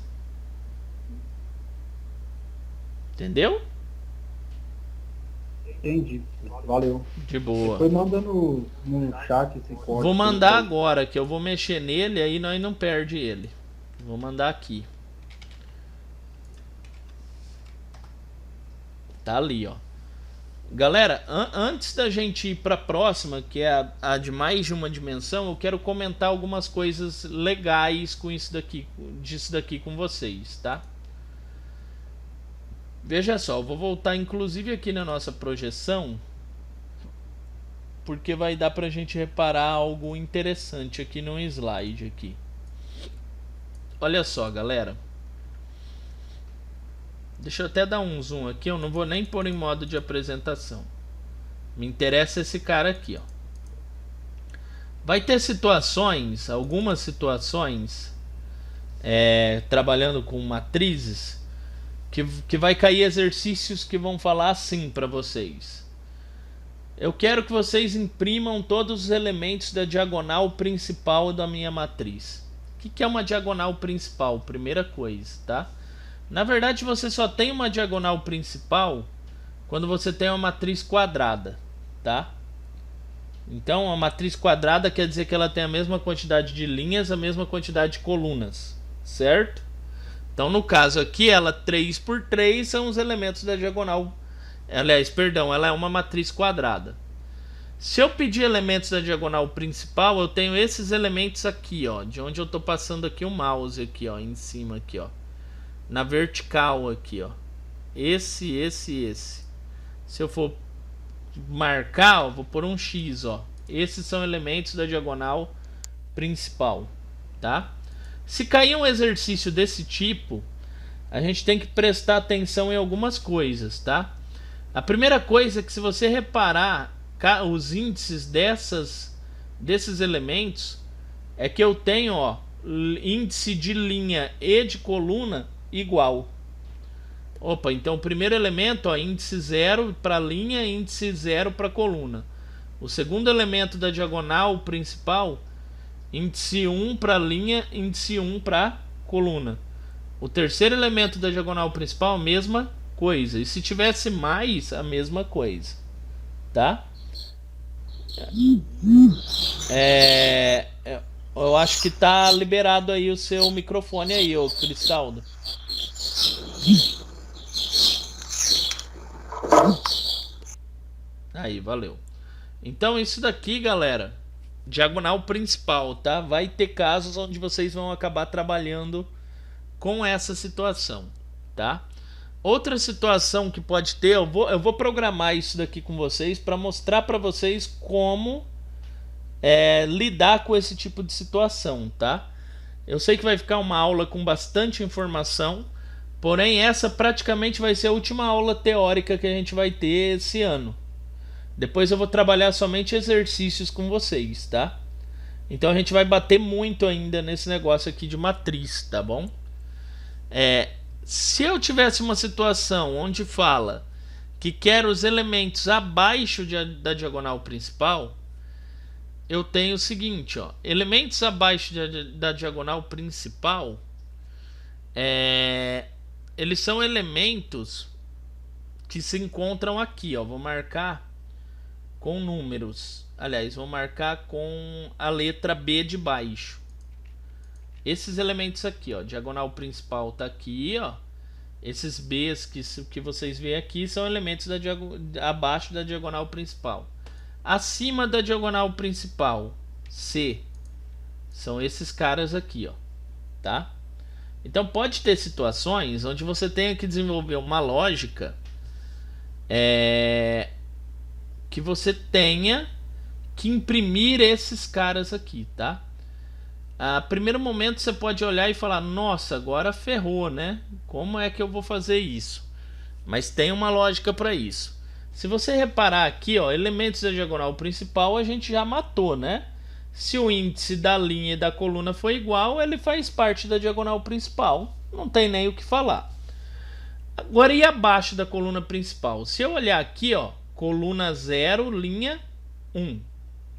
Entendeu?
Entendi. Valeu.
De boa.
Foi mandando no chat esse código.
Vou mandar agora, que eu vou mexer nele, aí nós não perde ele. Vou mandar aqui. Tá ali, ó. Galera, antes da gente ir para a próxima, que é a de mais de uma dimensão, eu quero comentar algumas coisas legais com disso daqui com vocês, tá? Veja só, eu vou voltar inclusive aqui na nossa projeção, porque vai dar pra gente reparar algo interessante aqui no slide aqui. Olha só, galera. Deixa eu até dar um zoom aqui, eu não vou nem pôr em modo de apresentação. Me interessa esse cara aqui, ó. Vai ter situações, algumas situações, trabalhando com matrizes, que vai cair exercícios que vão falar assim para vocês. Eu quero que vocês imprimam todos os elementos da diagonal principal da minha matriz. O que é uma diagonal principal? Primeira coisa, tá? Na verdade, você só tem uma diagonal principal quando você tem uma matriz quadrada, tá? Então, a matriz quadrada quer dizer que ela tem a mesma quantidade de linhas, a mesma quantidade de colunas, certo? Então, no caso aqui, ela 3 por 3 são os elementos da diagonal. Aliás, perdão, ela é uma matriz quadrada. Se eu pedir elementos da diagonal principal, eu tenho esses elementos aqui, ó, de onde eu estou passando aqui o mouse aqui, ó, em cima aqui, ó. Na vertical aqui, ó. Esse. Se eu for marcar, ó, vou pôr um X, ó. Esses são elementos da diagonal principal, tá? Se cair um exercício desse tipo, a gente tem que prestar atenção em algumas coisas, tá? A primeira coisa é que, se você reparar os índices desses elementos, é que eu tenho, ó, índice de linha e de coluna igual. Opa, então o primeiro elemento, ó, índice 0 para linha, índice 0 para coluna. O segundo elemento da diagonal principal, índice 1 para linha, índice 1 para coluna. O terceiro elemento da diagonal principal, mesma coisa. E se tivesse mais, a mesma coisa, tá? Eu acho que tá liberado aí o seu microfone aí, ô Cristaldo. Aí, valeu. Então isso daqui, galera, diagonal principal, tá? Vai ter casos onde vocês vão acabar trabalhando com essa situação, tá? Outra situação que pode ter, eu vou programar isso daqui com vocês para mostrar para vocês como lidar com esse tipo de situação, tá? Eu sei que vai ficar uma aula com bastante informação, porém essa praticamente vai ser a última aula teórica que a gente vai ter esse ano. Depois eu vou trabalhar somente exercícios com vocês, tá? Então a gente vai bater muito ainda nesse negócio aqui de matriz, tá bom? Se eu tivesse uma situação onde fala que quero os elementos abaixo da diagonal principal, eu tenho o seguinte, ó, elementos abaixo da diagonal principal, eles são elementos que se encontram aqui, ó. Vou marcar com números. Aliás, vou marcar com a letra B de baixo. Esses elementos aqui, ó, diagonal principal tá aqui, ó. Esses B's que vocês veem aqui são elementos abaixo da diagonal principal. Acima da diagonal principal, C, são esses caras aqui, ó, tá? Então pode ter situações onde você tenha que desenvolver uma lógica que você tenha que imprimir esses caras aqui, tá? A primeiro momento você pode olhar e falar, nossa, agora ferrou, né? Como é que eu vou fazer isso? Mas tem uma lógica para isso. Se você reparar aqui, ó, elementos da diagonal principal a gente já matou, né? Se o índice da linha e da coluna for igual, ele faz parte da diagonal principal. Não tem nem o que falar. Agora, e abaixo da coluna principal? Se eu olhar aqui, ó, coluna 0, linha 1.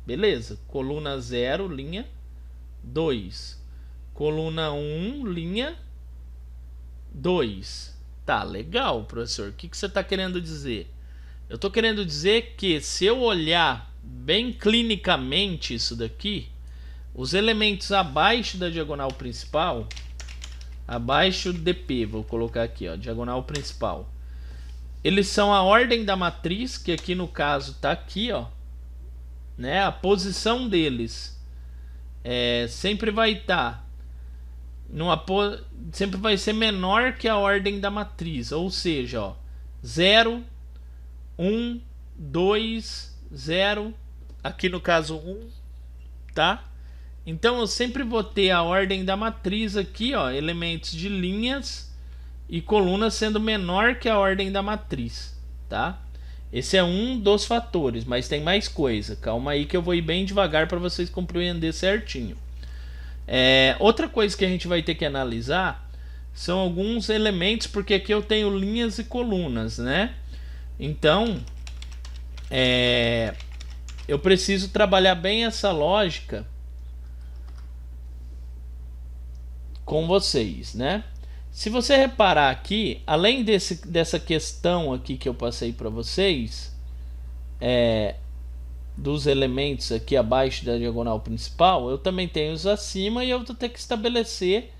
Beleza. Coluna 0, linha 2. Coluna 1, linha 2. Tá, legal, professor. O que você está querendo dizer? Eu estou querendo dizer que se eu olhar bem clinicamente isso daqui, os elementos abaixo da diagonal principal, abaixo de P, vou colocar aqui, ó, diagonal principal, eles são a ordem da matriz, que aqui no caso tá aqui, ó, né? A posição deles sempre vai estar sempre vai ser menor que a ordem da matriz, ou seja, ó, 0, 1, 2, 0, aqui no caso 1, tá? Então eu sempre vou ter a ordem da matriz aqui, ó, elementos de linhas e colunas sendo menor que a ordem da matriz, tá? Esse é um dos fatores, mas tem mais coisa. Calma aí que eu vou ir bem devagar para vocês compreender certinho. Outra coisa que a gente vai ter que analisar são alguns elementos, porque aqui eu tenho linhas e colunas, né? Então, eu preciso trabalhar bem essa lógica com vocês, né? Se você reparar aqui, além dessa questão aqui que eu passei para vocês, dos elementos aqui abaixo da diagonal principal, eu também tenho os acima e eu vou ter que estabelecer,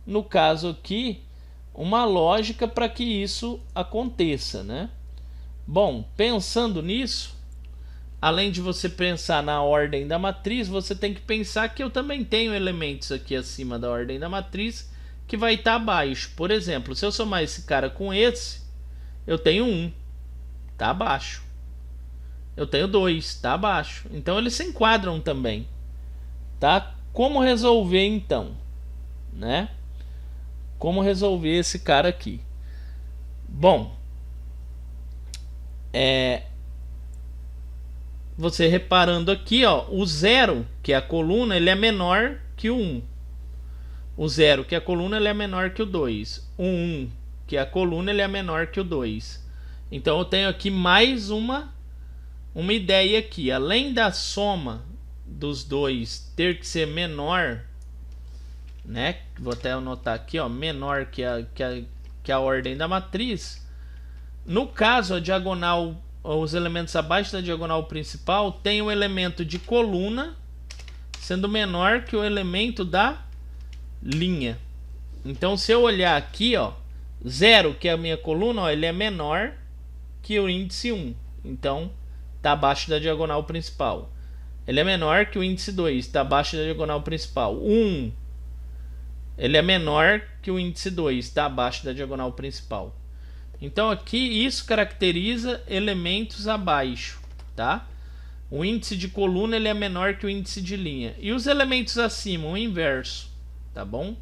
no caso aqui, uma lógica para que isso aconteça, né? Bom, pensando nisso, além de você pensar na ordem da matriz, você tem que pensar que eu também tenho elementos aqui acima da ordem da matriz que vai estar abaixo. Por exemplo, se eu somar esse cara com esse, eu tenho 1, tá abaixo. Eu tenho 2, tá abaixo. Então eles se enquadram também, tá? Como resolver então, né? Como resolver esse cara aqui? Bom, você reparando aqui, ó, o 0, que é a coluna, ele é menor que o 1. O 0, que é a coluna, ele é menor que o 2. O 1, que é a coluna, ele é menor que o 2. Então eu tenho aqui mais uma ideia aqui. Além da soma dos dois ter que ser menor, né? Vou até anotar aqui, ó, menor que a ordem da matriz. No caso, a diagonal, os elementos abaixo da diagonal principal tem o elemento de coluna sendo menor que o elemento da linha. Então, se eu olhar aqui, ó, 0, que é a minha coluna, ó, ele é menor que o índice 1. Então, está abaixo da diagonal principal. Ele é menor que o índice 2, está abaixo da diagonal principal. 1, ele é menor que o índice 2, está abaixo da diagonal principal. Então aqui isso caracteriza elementos abaixo, tá? O índice de coluna ele é menor que o índice de linha. E os elementos acima, o inverso, tá bom?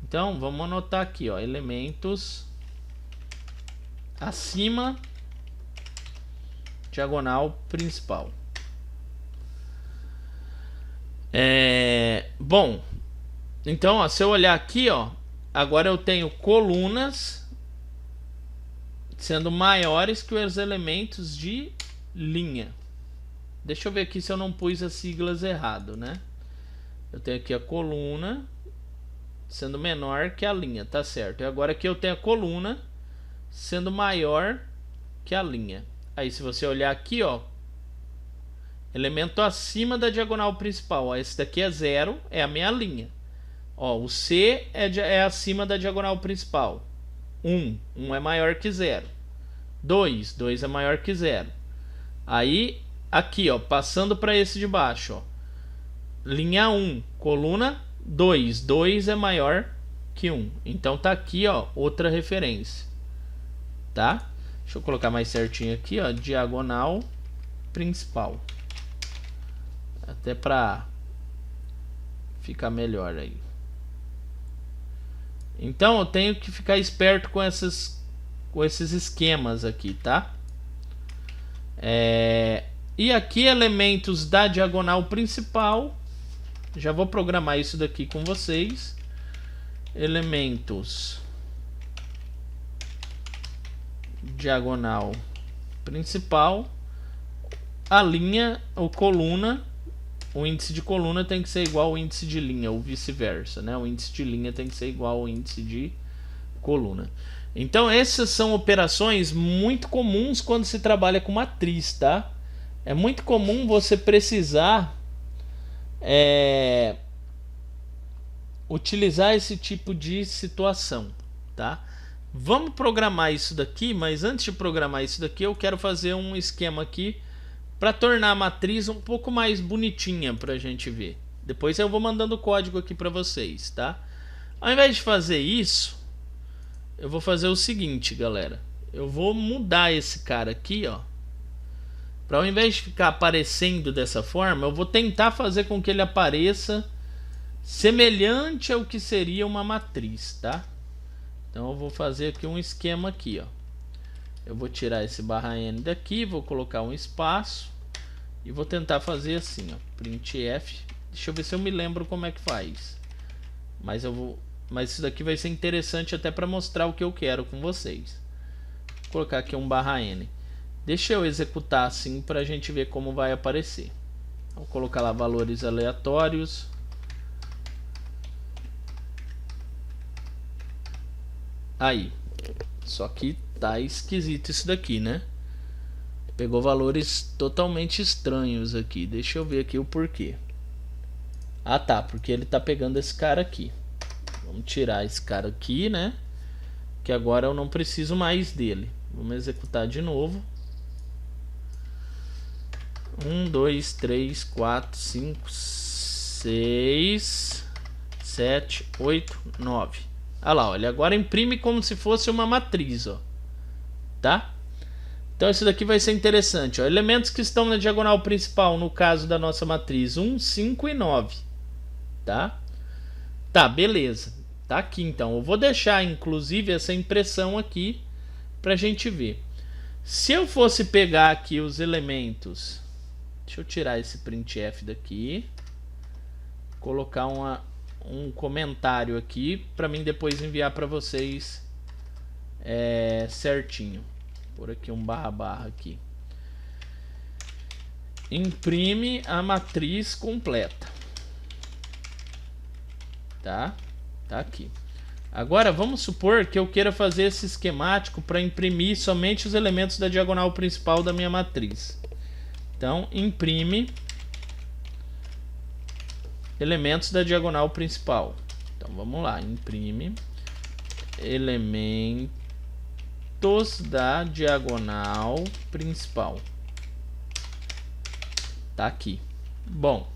Então vamos anotar aqui, ó, elementos acima diagonal principal. Bom, então, ó, se eu olhar aqui, ó, agora eu tenho colunas sendo maiores que os elementos de linha, Deixa eu ver aqui se eu não pus as siglas errado, né? Eu tenho aqui a coluna sendo menor que a linha, tá certo. E agora aqui eu tenho a coluna sendo maior que a linha. Aí se você olhar aqui, ó, elemento acima da diagonal principal, ó, esse daqui é 0, é a minha linha. Ó, o C é acima da diagonal principal. 1 é maior que 0. 2 é maior que 0. Aí aqui, ó, passando para esse de baixo, ó, linha 1, coluna 2 é maior que 1. Então tá aqui, ó, outra referência, tá? Deixa eu colocar mais certinho aqui, ó, diagonal principal, até para ficar melhor aí. Então eu tenho que ficar esperto com esses esquemas aqui, tá? E aqui elementos da diagonal principal. Já vou programar isso daqui com vocês. Elementos diagonal principal. A linha ou coluna, o índice de coluna tem que ser igual ao índice de linha, ou vice-versa, né? O índice de linha tem que ser igual ao índice de coluna. Então essas são operações muito comuns quando se trabalha com matriz, tá? É muito comum você precisar utilizar esse tipo de situação, tá? Vamos programar isso daqui, mas antes de programar isso daqui eu quero fazer um esquema aqui para tornar a matriz um pouco mais bonitinha para a gente ver. Depois eu vou mandando o código aqui para vocês, tá? Ao invés de fazer isso, eu vou fazer o seguinte, galera. Eu vou mudar esse cara aqui, ó. Para ao invés de ficar aparecendo dessa forma, eu vou tentar fazer com que ele apareça semelhante ao que seria uma matriz, tá? Então eu vou fazer aqui um esquema aqui, ó. Eu vou tirar esse /n daqui, vou colocar um espaço e vou tentar fazer assim, ó, printf. Deixa eu ver se eu me lembro como é que faz. Mas isso daqui vai ser interessante até para mostrar o que eu quero com vocês. Vou colocar aqui um /n. Deixa eu executar assim para a gente ver como vai aparecer. Vou colocar lá valores aleatórios. Aí. Só que tá esquisito isso daqui, né? Pegou valores totalmente estranhos aqui. Deixa eu ver aqui o porquê. Ah, tá. Porque ele tá pegando esse cara aqui. Vamos tirar esse cara aqui, né? Que agora eu não preciso mais dele. Vamos executar de novo. 1, 2, 3, 4, 5, 6, 7, 8, 9. Olha lá, ó, ele agora imprime como se fosse uma matriz, ó. Tá? Então isso daqui vai ser interessante, ó. Elementos que estão na diagonal principal, no caso da nossa matriz, 1, 5 e 9. Tá? Tá, beleza. Tá aqui então. Eu vou deixar inclusive essa impressão aqui pra gente ver. Se eu fosse pegar aqui os elementos, deixa eu tirar esse printf daqui, colocar um comentário aqui para mim depois enviar para vocês certinho. Por aqui um // aqui. Imprime a matriz completa. Tá? Tá aqui. Agora vamos supor que eu queira fazer esse esquemático para imprimir somente os elementos da diagonal principal da minha matriz. Então, imprime elementos da diagonal principal. Então, vamos lá. Imprime elementos da diagonal principal. Tá aqui. Bom,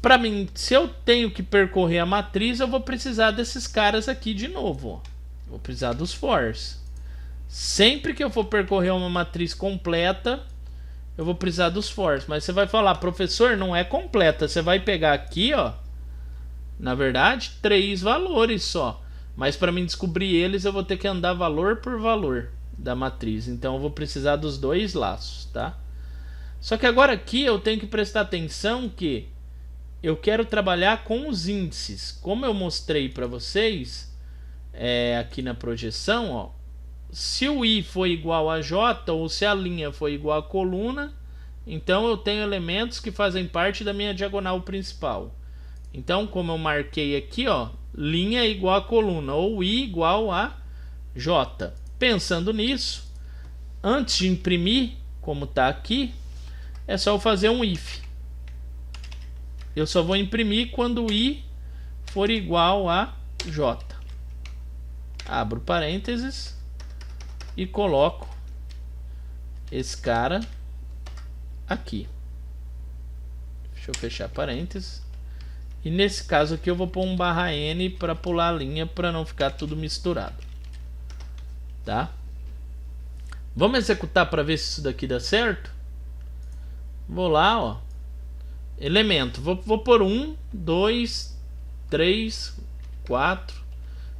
para mim, se eu tenho que percorrer a matriz, eu vou precisar desses caras aqui de novo, ó. Vou precisar dos fors. Sempre que eu for percorrer uma matriz completa, eu vou precisar dos fors. Mas você vai falar, professor, não é completa. Você vai pegar aqui, ó, na verdade, 3 valores só. Mas para mim descobrir eles, eu vou ter que andar valor por valor da matriz. Então eu vou precisar dos 2 laços, tá? Só que agora aqui eu tenho que prestar atenção que eu quero trabalhar com os índices. Como eu mostrei para vocês aqui na projeção, ó, se o I for igual a J ou se a linha for igual a coluna, Então eu tenho elementos que fazem parte da minha diagonal principal. Então, como eu marquei aqui, ó, linha igual a coluna, ou I igual a J. Pensando nisso, antes de imprimir, como está aqui, é só eu fazer um if. Eu só vou imprimir quando I for igual a J. Abro parênteses e coloco esse cara aqui. Deixa eu fechar parênteses. E nesse caso aqui eu vou pôr um /n para pular a linha, para não ficar tudo misturado. Tá? Vamos executar para ver se isso daqui dá certo? Vou lá, ó. Elemento. Vou pôr 1, 2, 3, 4,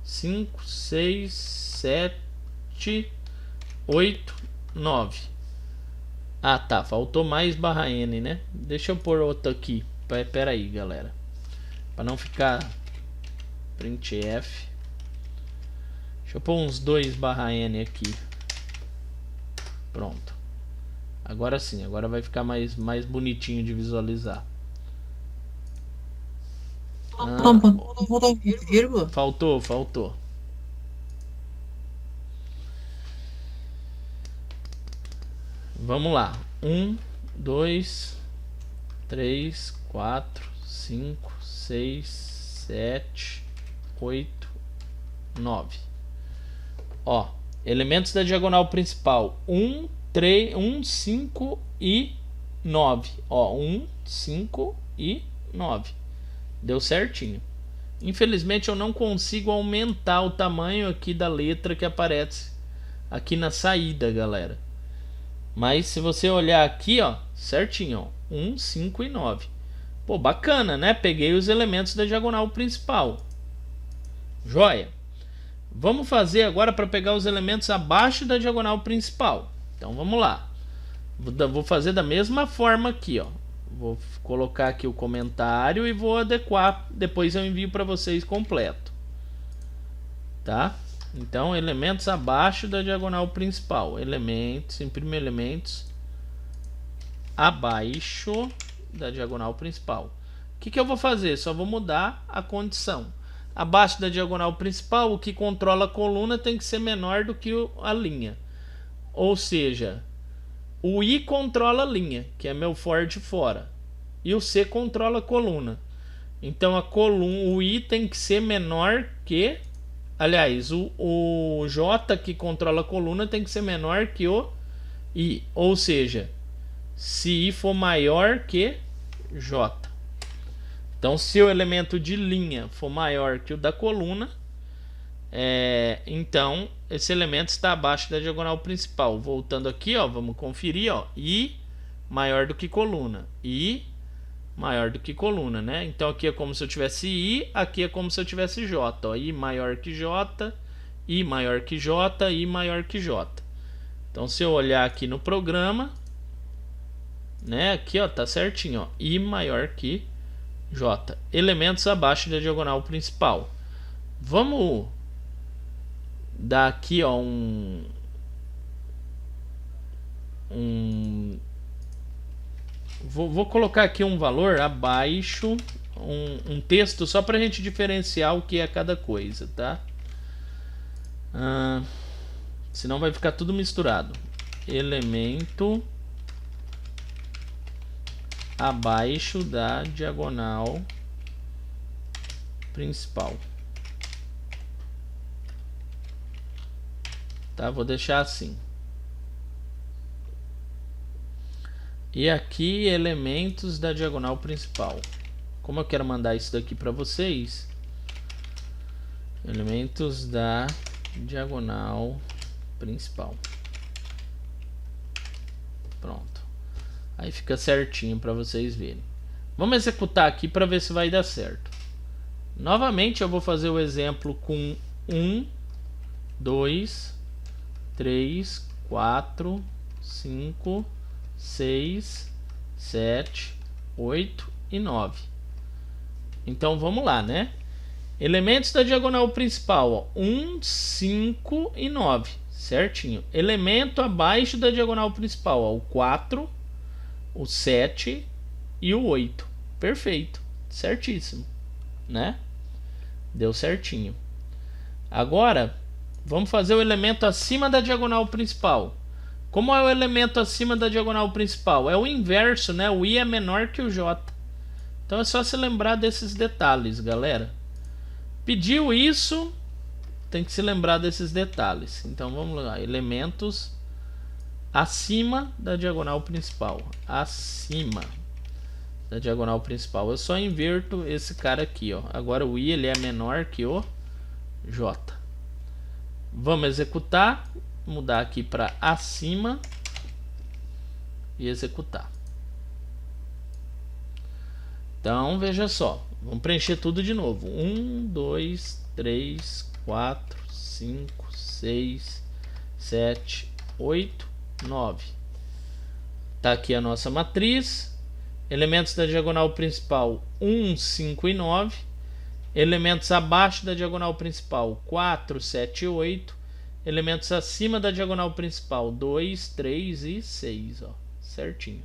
5, 6, 7, 8, 9. Ah, tá. Faltou mais /n, né? Deixa eu pôr outro aqui. Pera aí, galera. Para não ficar printf. Deixa eu pôr uns 2 /n aqui. Pronto. Agora sim, agora vai ficar mais bonitinho de visualizar.
Faltou vírgula?
Faltou. Vamos lá. 1, 2, 3, 4, 5, 6, 7, 8, 9. Ó, elementos da diagonal principal: 1, 5 e 9. Ó, 1, 5 e 9. Deu certinho. Infelizmente eu não consigo aumentar o tamanho aqui da letra que aparece aqui na saída, galera. Mas se você olhar aqui, ó, certinho, ó, 1, 5 e 9. Pô, bacana, né? Peguei os elementos da diagonal principal. Joia. Vamos fazer agora para pegar os elementos abaixo da diagonal principal. Então vamos lá. Vou fazer da mesma forma aqui, ó. Vou colocar aqui o comentário e vou adequar. Depois eu envio para vocês completo. Tá? Então, elementos abaixo da diagonal principal. Elementos, imprime elementos abaixo da diagonal principal. O que eu vou fazer? Só vou mudar a condição. Abaixo da diagonal principal, o que controla a coluna tem que ser menor do que a linha. Ou seja, o I controla a linha, que é meu for de fora. E o C controla a coluna. Então o I tem que ser menor que... Aliás, o J que controla a coluna tem que ser menor que o I. Ou seja, se I for maior que J. Então, se o elemento de linha for maior que o da coluna, então esse elemento está abaixo da diagonal principal. Voltando aqui, ó, vamos conferir, ó, I maior do que coluna, I maior do que coluna, né? Então aqui é como se eu tivesse I, aqui é como se eu tivesse J, ó, I maior que J, I maior que J, I maior que J. Então se eu olhar aqui no programa, né, aqui, ó, tá certinho, ó, I maior que J. Elementos abaixo da diagonal principal. Vamos dar aqui, ó, vou colocar aqui um valor abaixo, um texto só para a gente diferenciar o que é cada coisa, tá? Senão vai ficar tudo misturado. Elemento abaixo da diagonal principal. Tá? Vou deixar assim. E aqui elementos da diagonal principal. Como eu quero mandar isso daqui para vocês, elementos da diagonal principal. Pronto. Aí fica certinho para vocês verem. Vamos executar aqui para ver se vai dar certo. Novamente eu vou fazer o exemplo com 1, 2, 3, 4, 5, 6, 7, 8 e 9. Então vamos lá, né? Elementos da diagonal principal, ó, 1, 5 e 9, certinho. Elemento abaixo da diagonal principal, ó, o 4, o 7 e o 8. Perfeito, certíssimo, né? Deu certinho. Agora, vamos fazer o elemento acima da diagonal principal. Como é o elemento acima da diagonal principal? É o inverso, né? O I é menor que o J. Então é só se lembrar desses detalhes, galera. Pediu isso, tem que se lembrar desses detalhes. Então vamos lá, elementos acima da diagonal principal. Acima da diagonal principal. Eu só inverto esse cara aqui, ó. Agora o I ele é menor que o J. Vamos executar. Mudar aqui para acima e executar. Então veja só, vamos preencher tudo de novo. 1, 2, 3, 4, 5, 6, 7, 8, 9. Tá aqui a nossa matriz. Elementos da diagonal principal 1, 5 e 9. Elementos abaixo da diagonal principal 4, 7 e 8. Elementos acima da diagonal principal 2, 3 e 6, ó, certinho.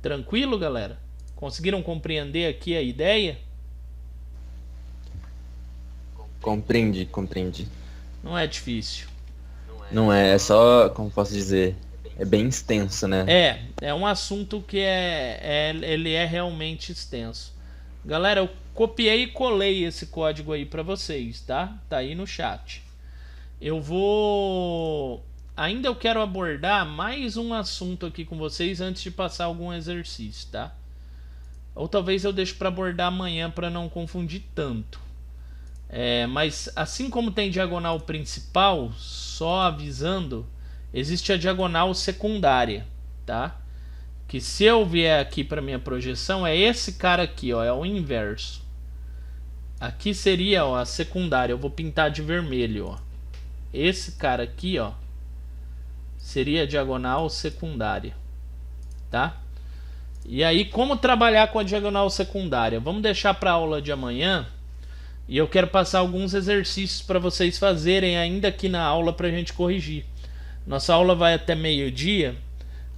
Tranquilo, galera? Conseguiram compreender aqui a ideia?
Compreendi.
Não é difícil.
Não é só, como posso dizer, é bem extenso, né?
É um assunto que ele é realmente extenso. Galera, eu copiei e colei esse código aí para vocês, tá? Tá aí no chat. Ainda eu quero abordar mais um assunto aqui com vocês antes de passar algum exercício, tá? Ou talvez eu deixe para abordar amanhã para não confundir tanto. Mas assim como tem diagonal principal, só avisando, existe a diagonal secundária, tá? Que se eu vier aqui para minha projeção, é esse cara aqui, ó, é o inverso. Aqui seria, ó, a secundária. Eu vou pintar de vermelho, ó. Esse cara aqui, ó, seria a diagonal secundária, tá? E aí, como trabalhar com a diagonal secundária? Vamos deixar para a aula de amanhã. E eu quero passar alguns exercícios para vocês fazerem ainda aqui na aula para a gente corrigir. Nossa aula vai até meio-dia.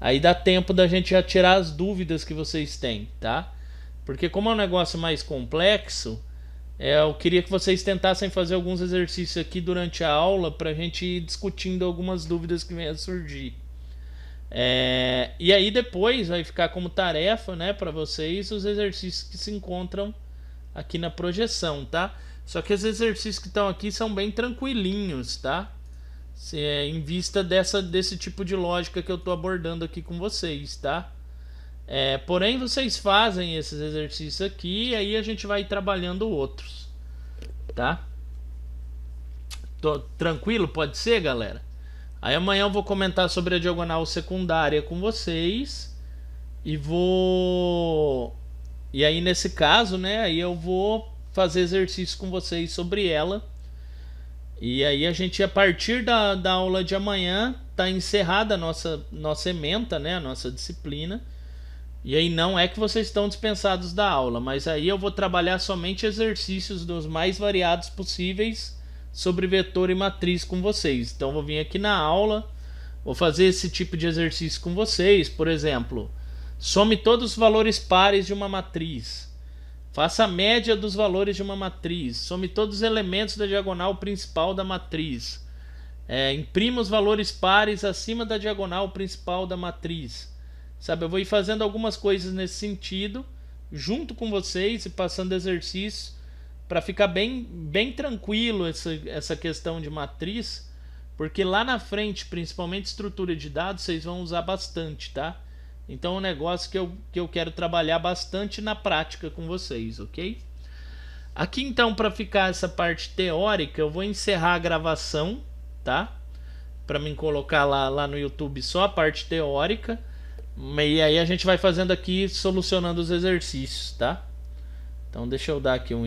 Aí dá tempo da gente já tirar as dúvidas que vocês têm, tá? Porque como é um negócio mais complexo, eu queria que vocês tentassem fazer alguns exercícios aqui durante a aula para a gente ir discutindo algumas dúvidas que venham a surgir. E aí depois vai ficar como tarefa, né, para vocês os exercícios que se encontram aqui na projeção, tá? Só que os exercícios que estão aqui são bem tranquilinhos, tá? Em vista desse tipo de lógica que eu estou abordando aqui com vocês, tá? Porém vocês fazem esses exercícios aqui e aí a gente vai trabalhando outros, tá? Tranquilo? Pode ser, galera? Aí amanhã eu vou comentar sobre a diagonal secundária com vocês e aí nesse caso, né, aí eu vou fazer exercício com vocês sobre ela. E aí a gente, a partir da aula de amanhã, tá encerrada a nossa ementa, né, a nossa disciplina. E aí não é que vocês estão dispensados da aula, mas aí eu vou trabalhar somente exercícios dos mais variados possíveis sobre vetor e matriz com vocês. Então eu vou vir aqui na aula, vou fazer esse tipo de exercício com vocês. Por exemplo, some todos os valores pares de uma matriz. Faça a média dos valores de uma matriz. Some todos os elementos da diagonal principal da matriz. Imprima os valores pares acima da diagonal principal da matriz. Sabe, eu vou ir fazendo algumas coisas nesse sentido, junto com vocês e passando exercícios, para ficar bem tranquilo essa questão de matriz, porque lá na frente, principalmente estrutura de dados, vocês vão usar bastante, tá? Então é um negócio que eu quero trabalhar bastante na prática com vocês, ok? Aqui então, para ficar essa parte teórica, eu vou encerrar a gravação, tá? Para mim colocar lá no YouTube só a parte teórica. E aí a gente vai fazendo aqui, solucionando os exercícios, tá? Então deixa eu dar aqui um